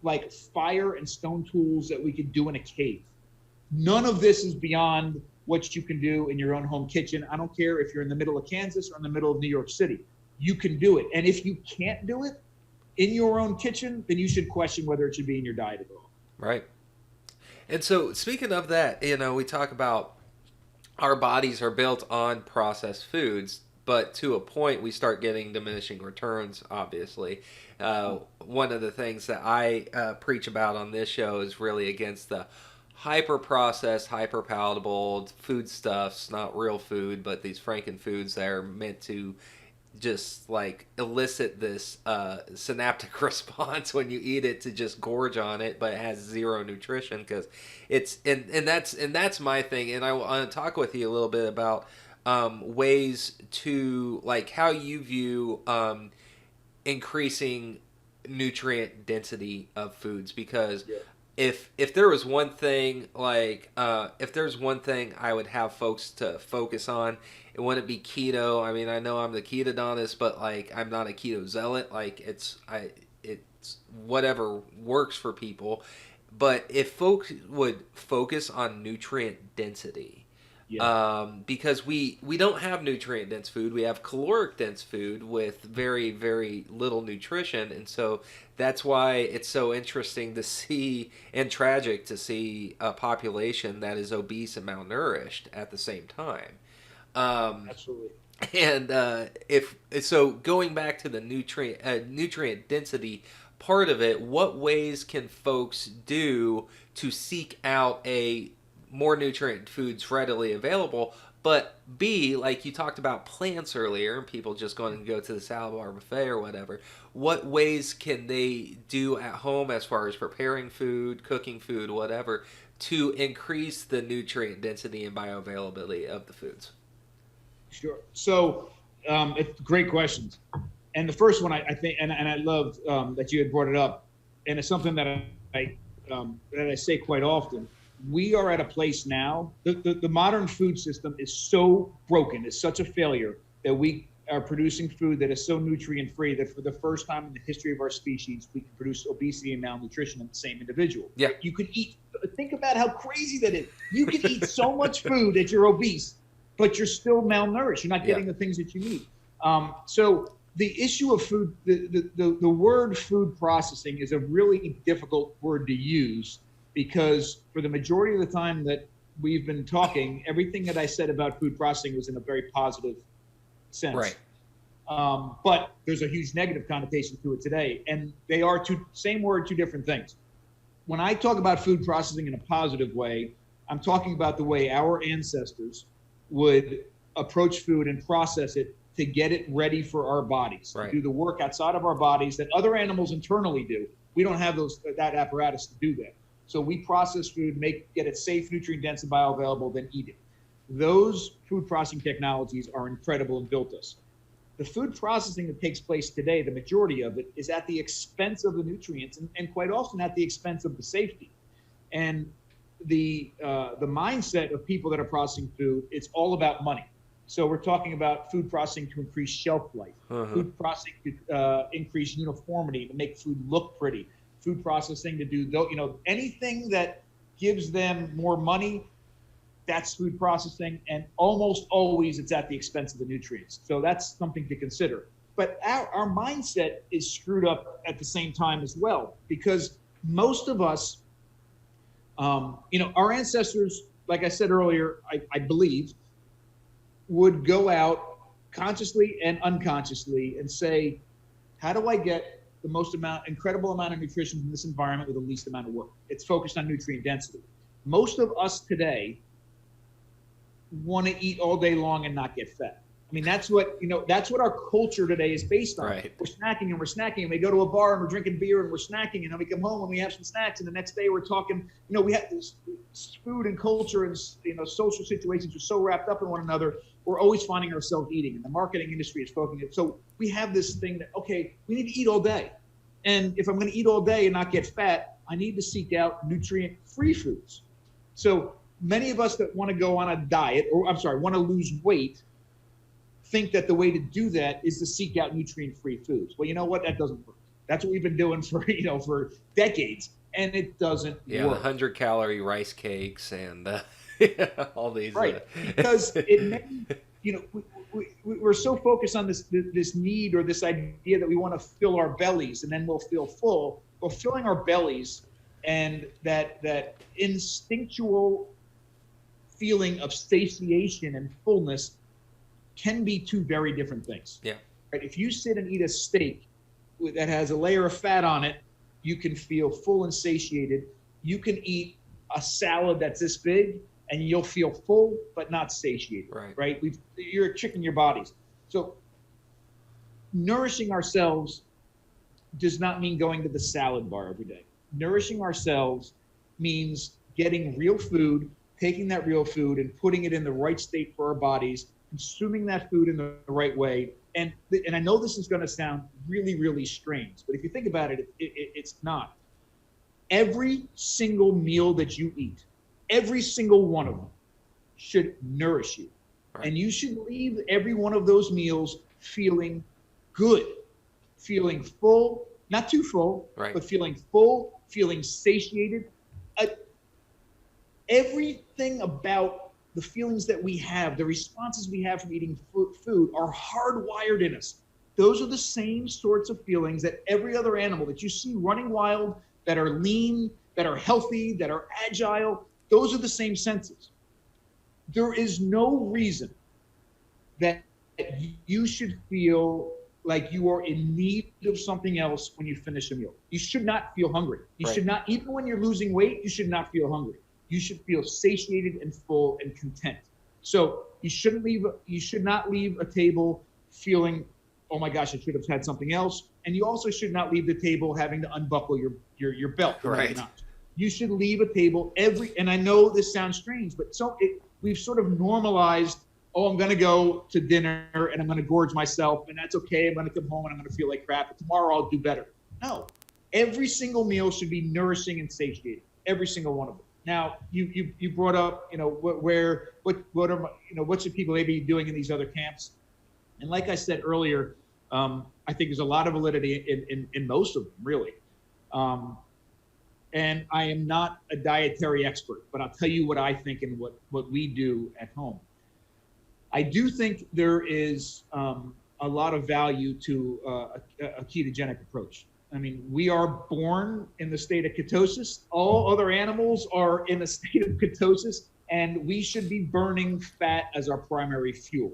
like fire and stone tools that we could do in a cave. None of this is beyond what you can do in your own home kitchen. I don't care if you're in the middle of Kansas or in the middle of New York City. You can do it. And if you can't do it in your own kitchen, then you should question whether it should be in your diet at all. Right. And so, speaking of that, we talk about our bodies are built on processed foods, but to a point we start getting diminishing returns, obviously. One of the things that I preach about on this show is really against the hyper-processed, hyper-palatable foodstuffs, not real food, but these frankenfoods that are meant to just like elicit this synaptic response when you eat it, to just gorge on it, but it has zero nutrition, because it's and that's my thing. And I want to talk with you a little bit about ways to, like, how you view increasing nutrient density of foods, because if there was one thing, if there's one thing I would have folks to focus on, it wouldn't be keto. I mean, I know I'm the ketodontist, but I'm not a keto zealot. It's whatever works for people. But if folks would focus on nutrient density, because we don't have nutrient dense food, we have caloric dense food with very, very little nutrition, and so that's why it's so interesting to see, and tragic to see, a population that is obese and malnourished at the same time. Absolutely. And going back to the nutrient density part of it, what ways can folks do to seek out a more nutrient foods readily available, but B, like you talked about plants earlier, and people just going to go to the salad bar buffet or whatever, what ways can they do at home as far as preparing food, cooking food, whatever, to increase the nutrient density and bioavailability of the foods? Sure. So it's great questions. And the first one, I think, and I love that you had brought it up, and it's something that I say quite often. We are at a place now, the modern food system is so broken, it's such a failure, that we are producing food that is so nutrient free that for the first time in the history of our species, we can produce obesity and malnutrition in the same individual. Yeah. You could think about how crazy that is. You can eat so much food that you're obese, but you're still malnourished. You're not getting the things that you need. So the issue of food, the word food processing is a really difficult word to use, because for the majority of the time that we've been talking, everything that I said about food processing was in a very positive sense. Right. But there's a huge negative connotation to it today. And they are same word, two different things. When I talk about food processing in a positive way, I'm talking about the way our ancestors would approach food and process it to get it ready for our bodies, to do the work outside of our bodies that other animals internally do. We don't have that apparatus to do that. So we process food, get it safe, nutrient dense, and bioavailable, then eat it. Those food processing technologies are incredible and built us. The food processing that takes place today, the majority of it, is at the expense of the nutrients and quite often at the expense of the safety. And the mindset of people that are processing food, it's all about money. So we're talking about food processing to increase shelf life, food processing to increase uniformity, to make food look pretty, food processing to do, anything that gives them more money, that's food processing. And almost always it's at the expense of the nutrients. So that's something to consider. But our mindset is screwed up at the same time as well, because most of us, our ancestors, like I said earlier, I believe, would go out consciously and unconsciously and say, how do I get the incredible amount of nutrition from this environment with the least amount of work? It's focused on nutrient density. Most of us today want to eat all day long and not get fat. I mean, that's what our culture today is based on. Right. We're snacking and we go to a bar and we're drinking beer and we're snacking, and then we come home and we have some snacks, and the next day we're talking, we have this food and culture and, social situations are so wrapped up in one another. We're always finding ourselves eating, and the marketing industry is focusing. So we have this thing that, okay, we need to eat all day. And if I'm going to eat all day and not get fat, I need to seek out nutrient-free foods. So many of us that want to go on a diet, want to lose weight, think that the way to do that is to seek out nutrient-free foods. Well, you know what? That doesn't work. That's what we've been doing for decades, and it doesn't work. Yeah, 100-calorie rice cakes and all these. Right, because we're so focused on this need or this idea that we want to fill our bellies and then we'll feel full. Well, filling our bellies and that instinctual feeling of satiation and fullness can be two very different things. Yeah. Right? If you sit and eat a steak that has a layer of fat on it, you can feel full and satiated. You can eat a salad that's this big and you'll feel full but not satiated. Right? You're tricking your bodies. So nourishing ourselves does not mean going to the salad bar every day. Nourishing ourselves means getting real food, taking that real food and putting it in the right state for our bodies, consuming that food in the right way. And I know this is going to sound really, really strange, but if you think about it, it's not. Every single meal that you eat, every single one of them should nourish you. Right. And you should leave every one of those meals feeling good, feeling full, not too full, right, but feeling full, feeling satiated. Everything about the feelings that we have, the responses we have from eating food are hardwired in us. Those are the same sorts of feelings that every other animal that you see running wild, that are lean, that are healthy, that are agile, those are the same senses. There is no reason that you should feel like you are in need of something else when you finish a meal. You should not feel hungry. You should not, even when you're losing weight, you should not feel hungry. You should feel satiated and full and content. So you should not leave a table feeling, oh my gosh, I should have had something else. And you also should not leave the table having to unbuckle your belt. Right. You should leave a table and I know this sounds strange, but we've sort of normalized, oh, I'm going to go to dinner and I'm going to gorge myself and that's okay. I'm going to come home and I'm going to feel like crap, but tomorrow I'll do better. No, every single meal should be nourishing and satiating. Every single one of them. Now, you brought up, what should people maybe be doing in these other camps? And like I said earlier, I think there's a lot of validity in most of them, really. And I am not a dietary expert, but I'll tell you what I think and what we do at home. I do think there is a lot of value to a ketogenic approach. I mean, we are born in the state of ketosis. All other animals are in a state of ketosis, and we should be burning fat as our primary fuel.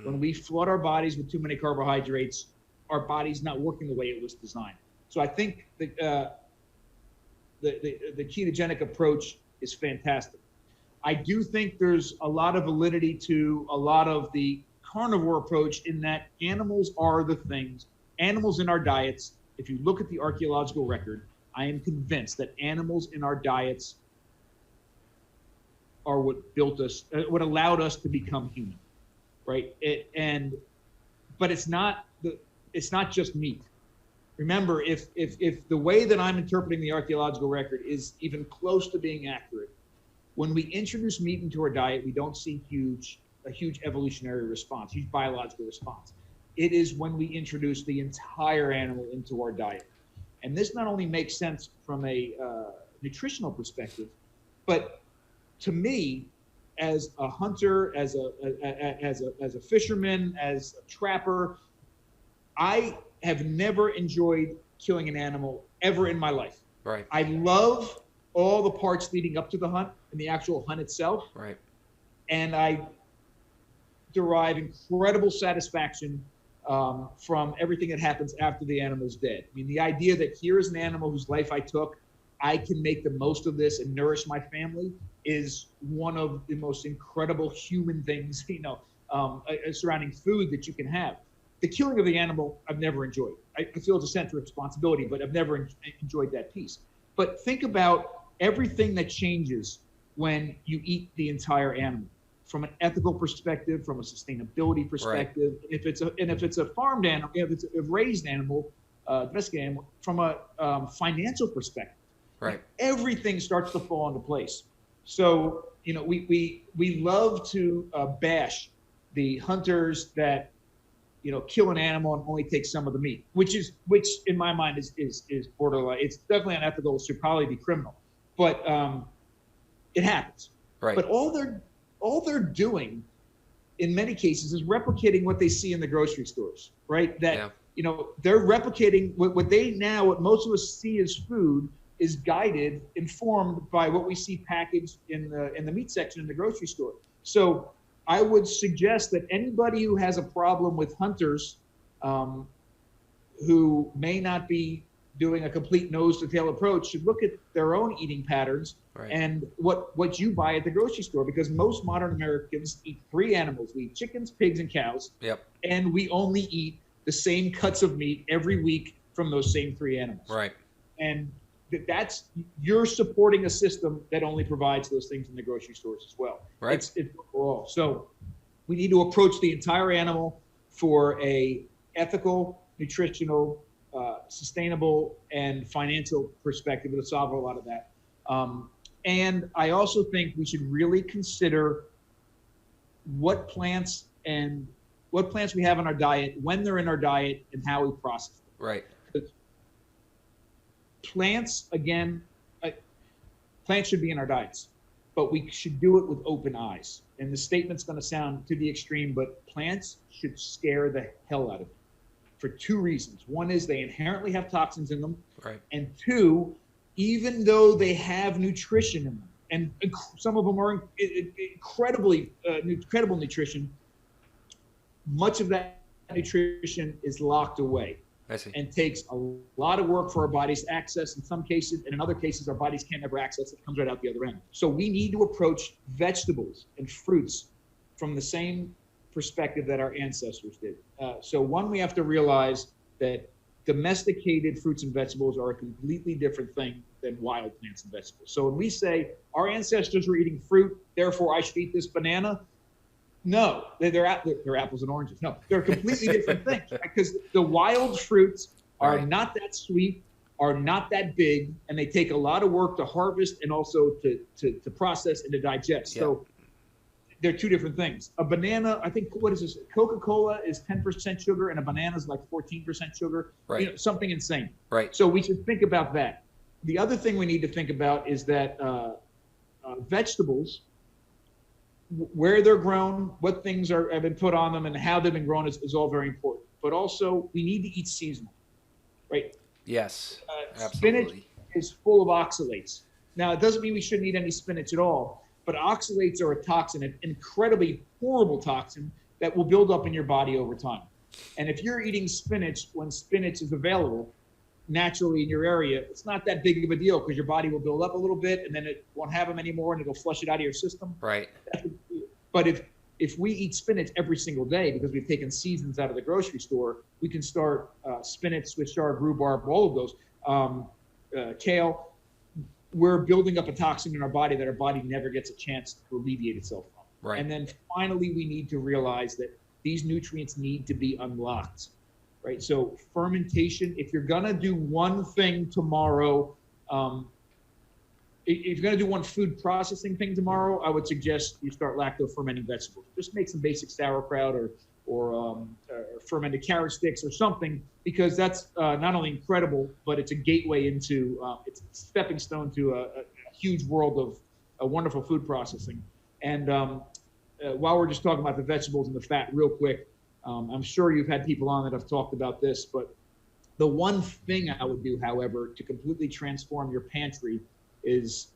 When we flood our bodies with too many carbohydrates, our body's not working the way it was designed. So I think the ketogenic approach is fantastic. I do think there's a lot of validity to a lot of the carnivore approach in that animals are the things, animals in our diets. If you look at the archaeological record, I am convinced that animals in our diets are what built us, what allowed us to become human, right? But it's not just meat. Remember, if the way that I'm interpreting the archaeological record is even close to being accurate, When we introduce meat into our diet, we don't see a huge evolutionary response, huge biological response. It is when we introduce the entire animal into our diet. And this not only makes sense from a nutritional perspective, but to me, as a hunter, as a fisherman, as a trapper, I have never enjoyed killing an animal ever in my life. Right. I love all the parts leading up to the hunt and the actual hunt itself. Right. And I derive incredible satisfaction from everything that happens after the animal's dead. I mean, the idea that here is an animal whose life I took, I can make the most of this and nourish my family is one of the most incredible human things, surrounding food that you can have. The killing of the animal, I've never enjoyed. I feel it's a sense of responsibility, but I've never enjoyed that piece. But think about everything that changes when you eat the entire animal, from an ethical perspective, from a sustainability perspective. Right. If it's a farmed animal, if it's a raised animal, domestic animal, from a financial perspective, right, everything starts to fall into place. So we love to bash the hunters that kill an animal and only take some of the meat, which in my mind is borderline. It's definitely unethical. It should probably be criminal, but it happens. Right. But all they're doing, in many cases, is replicating what they see in the grocery stores. Right. That they're replicating what most of us see as food is guided, informed by what we see packaged in the meat section in the grocery store. So I would suggest that anybody who has a problem with hunters who may not be doing a complete nose to tail approach should look at their own eating patterns. Right. And what you buy at the grocery store, because most modern Americans eat 3 animals. We eat chickens, pigs, and cows. Yep. And we only eat the same cuts of meat every week from those same 3 animals. Right. And you're supporting a system that only provides those things in the grocery stores as well. Right. It's overall. So we need to approach the entire animal for a ethical, nutritional, sustainable, and financial perspective to solve a lot of that. And I also think we should really consider what plants we have in our diet, when they're in our diet, and how we process them. Right. Plants, again, plants should be in our diets, but we should do it with open eyes. And the statement's going to sound to the extreme, but plants should scare the hell out of you for 2 reasons. One is they inherently have toxins in them. Right. And 2, even though they have nutrition in them, and some of them are incredibly incredible nutrition, much of that nutrition is locked away. I see. And takes a lot of work for our bodies to access in some cases, and in other cases our bodies can't ever access it. It comes right out the other end. So we need to approach vegetables and fruits from the same perspective that our ancestors did. So one, we have to realize that domesticated fruits and vegetables are a completely different thing than wild plants and vegetables. So when we say our ancestors were eating fruit, therefore I should eat this banana, no, they're apples and oranges. No, they're completely different things, right? Because the wild fruits are not that sweet, are not that big, and they take a lot of work to harvest and also to process and to digest. Yeah. So they're 2 different things. A banana, I think, what is this? Coca-Cola is 10% sugar, and a banana is like 14% sugar. Right. Something insane. Right. So we should think about that. The other thing we need to think about is that vegetables, where they're grown, what things have been put on them, and how they've been grown is all very important. But also, we need to eat seasonal, right? Yes, absolutely. Spinach is full of oxalates. Now, it doesn't mean we shouldn't eat any spinach at all, but oxalates are a toxin, an incredibly horrible toxin that will build up in your body over time. And if you're eating spinach when spinach is available naturally in your area, it's not that big of a deal because your body will build up a little bit and then it won't have them anymore and it'll flush it out of your system. Right. But if we eat spinach every single day because we've taken seasons out of the grocery store, we can start spinach, Swiss chard, rhubarb, all of those, kale. We're building up a toxin in our body that our body never gets a chance to alleviate itself from. Right. And then finally, we need to realize that these nutrients need to be unlocked, right? So fermentation, if you're gonna do one thing tomorrow, if you're going to do one food processing thing tomorrow, I would suggest you start lacto-fermenting vegetables. Just make some basic sauerkraut or fermented carrot sticks or something, because that's not only incredible, but it's a gateway into, it's a stepping stone to a huge world of wonderful food processing. And while we're just talking about the vegetables and the fat real quick, I'm sure you've had people on that have talked about this, but the one thing I would do, however, to completely transform your pantry is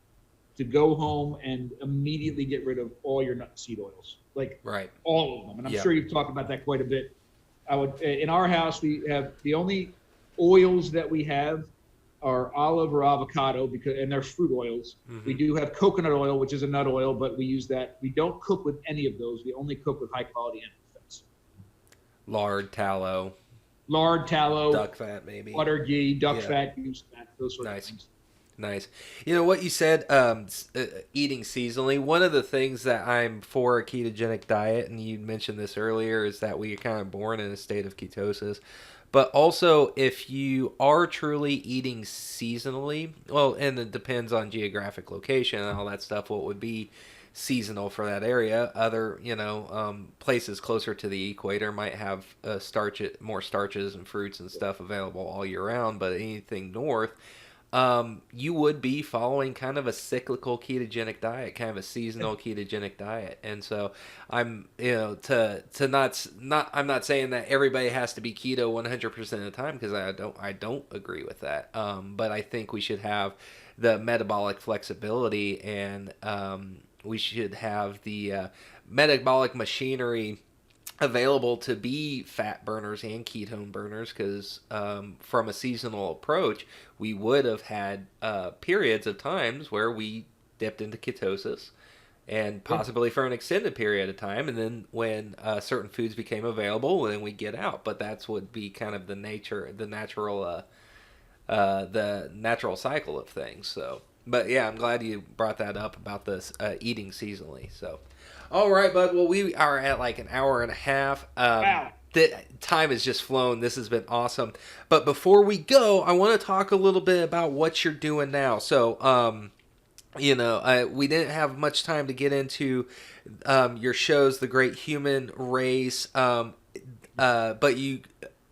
to go home and immediately get rid of all your nut and seed oils, like all of them. And I'm sure you've talked about that quite a bit. In our house, we have the only oils that we have are olive or avocado, and they're fruit oils. We do have coconut oil, which is a nut oil, but we use that. We don't cook with any of those. We only cook with high quality animal fats. Lard, tallow, duck fat, maybe butter, ghee, duck fat, goose fat, those sorts of things. Nice. You know what you said, eating seasonally. One of the things that I'm for a ketogenic diet, and you mentioned this earlier, is that we are kind of born in a state of ketosis. But also, if you are truly eating seasonally, well, and it depends on geographic location and all that stuff, what would be seasonal for that area. Other, places closer to the equator might have more starches and fruits and stuff available all year round, but anything north, you would be following kind of a cyclical ketogenic diet, kind of a seasonal ketogenic diet. And so I'm, I'm not saying that everybody has to be keto 100% of the time, because I don't agree with that. But I think we should have the metabolic flexibility, and we should have the metabolic machinery available to be fat burners and ketone burners, because from a seasonal approach, we would have had periods of times where we dipped into ketosis, and possibly for an extended period of time, and then when certain foods became available, then we get out. But that's would be kind of the natural cycle of things. So, but yeah, I'm glad you brought that up about this eating seasonally. So. All right, bud. Well, we are at like an hour and a half. Wow. The time has just flown. This has been awesome. But before we go, I want to talk a little bit about what you're doing now. So, we didn't have much time to get into your shows, The Great Human Race, but you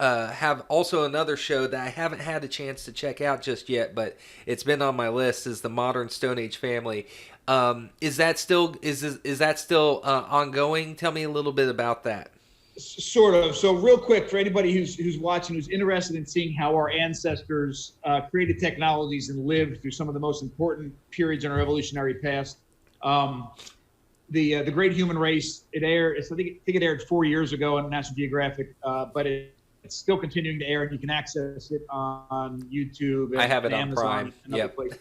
have also another show that I haven't had a chance to check out just yet, but it's been on my list, is The Modern Stone Age Family. Is that still ongoing? Tell me a little bit about that. Sort of. So real quick, for anybody who's watching, who's interested in seeing how our ancestors created technologies and lived through some of the most important periods in our evolutionary past, the Great Human Race, it aired. I think it aired 4 years ago on National Geographic, but it's still continuing to air, and you can access it on YouTube. And I have it on Amazon Prime. And other places.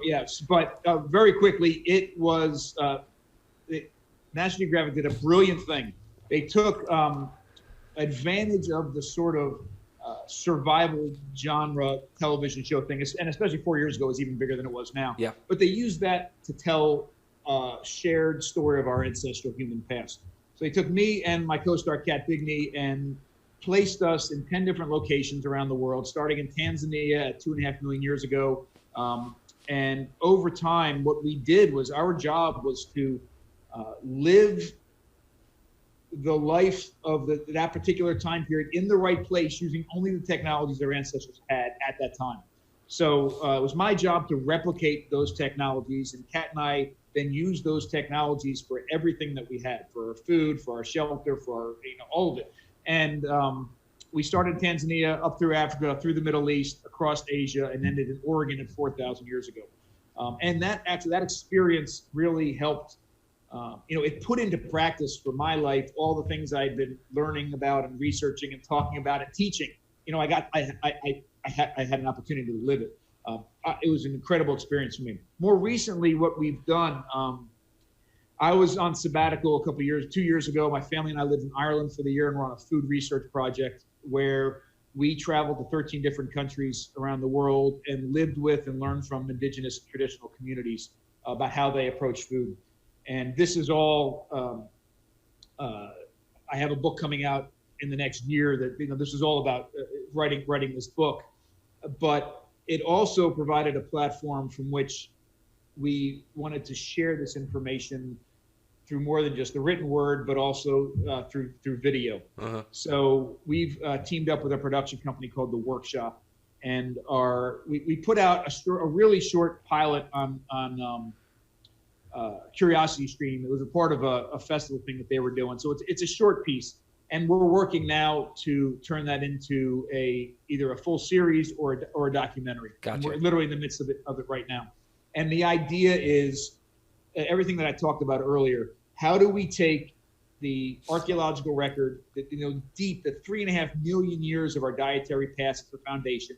Yes, but very quickly, it was National Geographic did a brilliant thing. They took advantage of the sort of survival genre television show thing, and especially 4 years ago, it was even bigger than it was now. Yeah. But they used that to tell a shared story of our ancestral human past. So they took me and my co-star Kat Bigney and placed us in 10 different locations around the world, starting in Tanzania at 2.5 million years ago. And over time, what we did was, our job was to live the life of that particular time period in the right place, using only the technologies our ancestors had at that time. So it was my job to replicate those technologies, and Kat and I then used those technologies for everything that we had, for our food, for our shelter, for our, all of it. And we started in Tanzania, up through Africa, through the Middle East, across Asia, and ended in Oregon at 4,000 years ago. And that experience really helped. It put into practice for my life all the things I'd been learning about and researching and talking about and teaching. I had an opportunity to live it. It was an incredible experience for me. More recently, what we've done, I was on sabbatical 2 years ago. My family and I lived in Ireland for the year, and we're on a food research project where we traveled to 13 different countries around the world and lived with and learned from indigenous traditional communities about how they approach food. And this is all, I have a book coming out in the next year that, this is all about writing this book. But it also provided a platform from which we wanted to share this information through more than just the written word, but also through video. So we've teamed up with a production company called The Workshop, and we put out a really short pilot on Curiosity Stream. It was a part of a festival thing that they were doing. So it's a short piece, and we're working now to turn that into either a full series or a documentary. Gotcha. And we're literally in the midst of it right now. And the idea is everything that I talked about earlier. How do we take the archaeological record, the 3.5 million years of our dietary past as the foundation,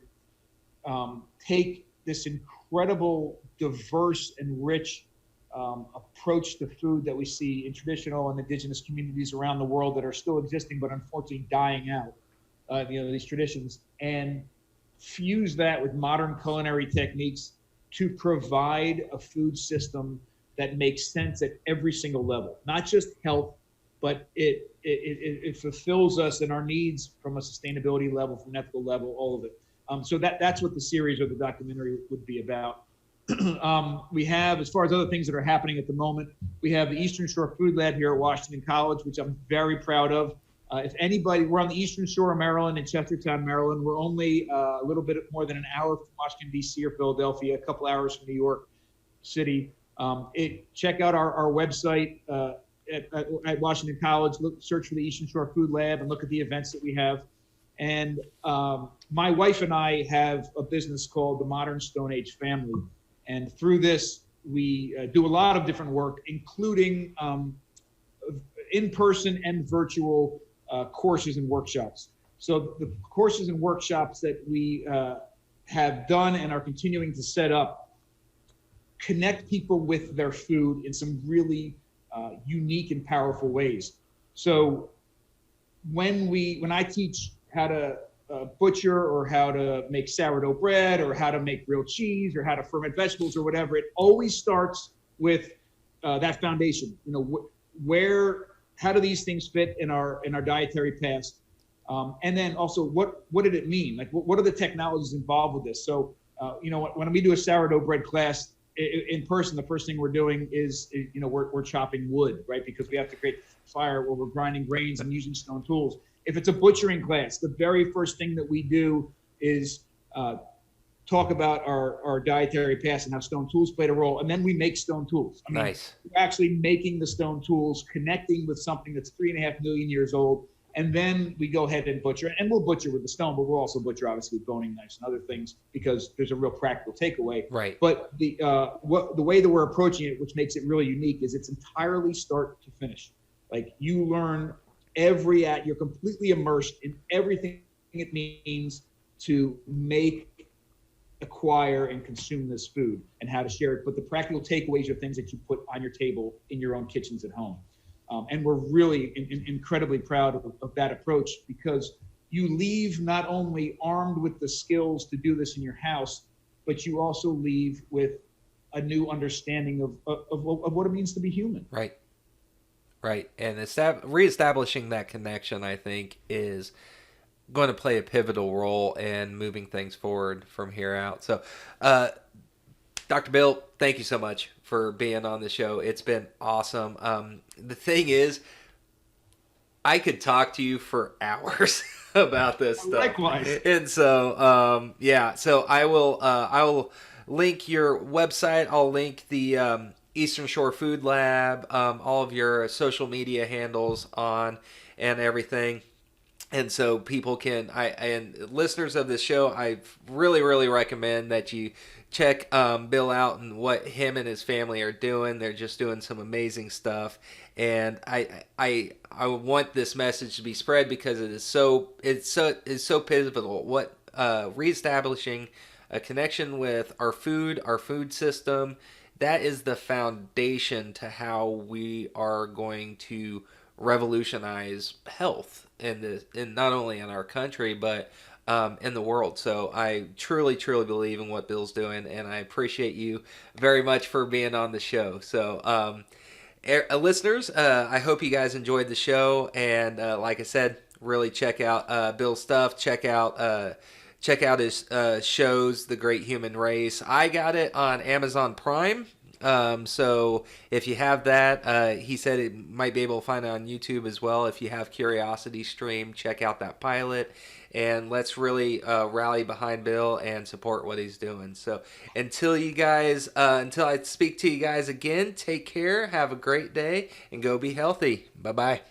take this incredible, diverse, and rich approach to food that we see in traditional and indigenous communities around the world that are still existing, but unfortunately dying out, these traditions, and fuse that with modern culinary techniques to provide a food system that makes sense at every single level, not just health, but it fulfills us and our needs from a sustainability level, from an ethical level, all of it. So that's what the series or the documentary would be about. We have, as far as other things that are happening at the moment, we have the Eastern Shore Food Lab here at Washington College, which I'm very proud of. If anybody, we're on the Eastern Shore of Maryland in Chestertown, Maryland. We're only a little bit more than an hour from Washington, D.C. or Philadelphia, a couple hours from New York City. Check out our website at Washington College. Search for the Eastern Shore Food Lab and look at the events that we have. And my wife and I have a business called the Modern Stone Age Family. And through this, we do a lot of different work, including in-person and virtual courses and workshops. So the courses and workshops that we have done and are continuing to set up connect people with their food in some really unique and powerful ways. So when I teach how to butcher or how to make sourdough bread or how to make grilled cheese or how to ferment vegetables or whatever, it always starts with that foundation. How do these things fit in our dietary past? And then also, what did it mean? Like, what are the technologies involved with this? So, when we do a sourdough bread class in person, the first thing we're doing is we're chopping wood, right? Because we have to create fire where we're grinding grains and using stone tools. If it's a butchering class, the very first thing that we do is talk about our dietary past and how stone tools played a role, and then we make stone tools. Nice. We're actually making the stone tools, connecting with something that's 3.5 million years old, and then we go ahead and butcher. And we'll butcher with the stone, but we'll also butcher obviously with boning knives and other things because there's a real practical takeaway. Right. But the way that we're approaching it, which makes it really unique, is it's entirely start to finish. Like, you learn you're completely immersed in everything it means to make, acquire, and consume this food and how to share it. But the practical takeaways are things that you put on your table in your own kitchens at home. And we're really incredibly proud of that approach, because you leave not only armed with the skills to do this in your house, but you also leave with a new understanding of what it means to be human. Right. Right. And reestablishing that connection, I think, is going to play a pivotal role in moving things forward from here out. So, Dr. Bill, thank you so much for being on the show. It's been awesome. The thing is, I could talk to you for hours about this stuff. Likewise. And so, so I will link your website. I'll link the Eastern Shore Food Lab, all of your social media handles and everything. And so people and listeners of this show, I really, really recommend that you check Bill out and what him and his family are doing. They're just doing some amazing stuff. And I want this message to be spread because it's so pivotal. What reestablishing a connection with our food system, that is the foundation to how we are going to revolutionize health in not only in our country but in the world. So I truly believe in what Bill's doing, and I appreciate you very much for being on the show. So listeners, I hope you guys enjoyed the show, and like I said, really check out Bill's stuff. Check out check out his shows, The Great Human Race. I got it on Amazon Prime. So if you have that, he said it might be able to find it on YouTube as well. If you have Curiosity Stream, check out that pilot, and let's really rally behind Bill and support what he's doing. So until I speak to you guys again, take care, have a great day, and go be healthy. Bye-bye.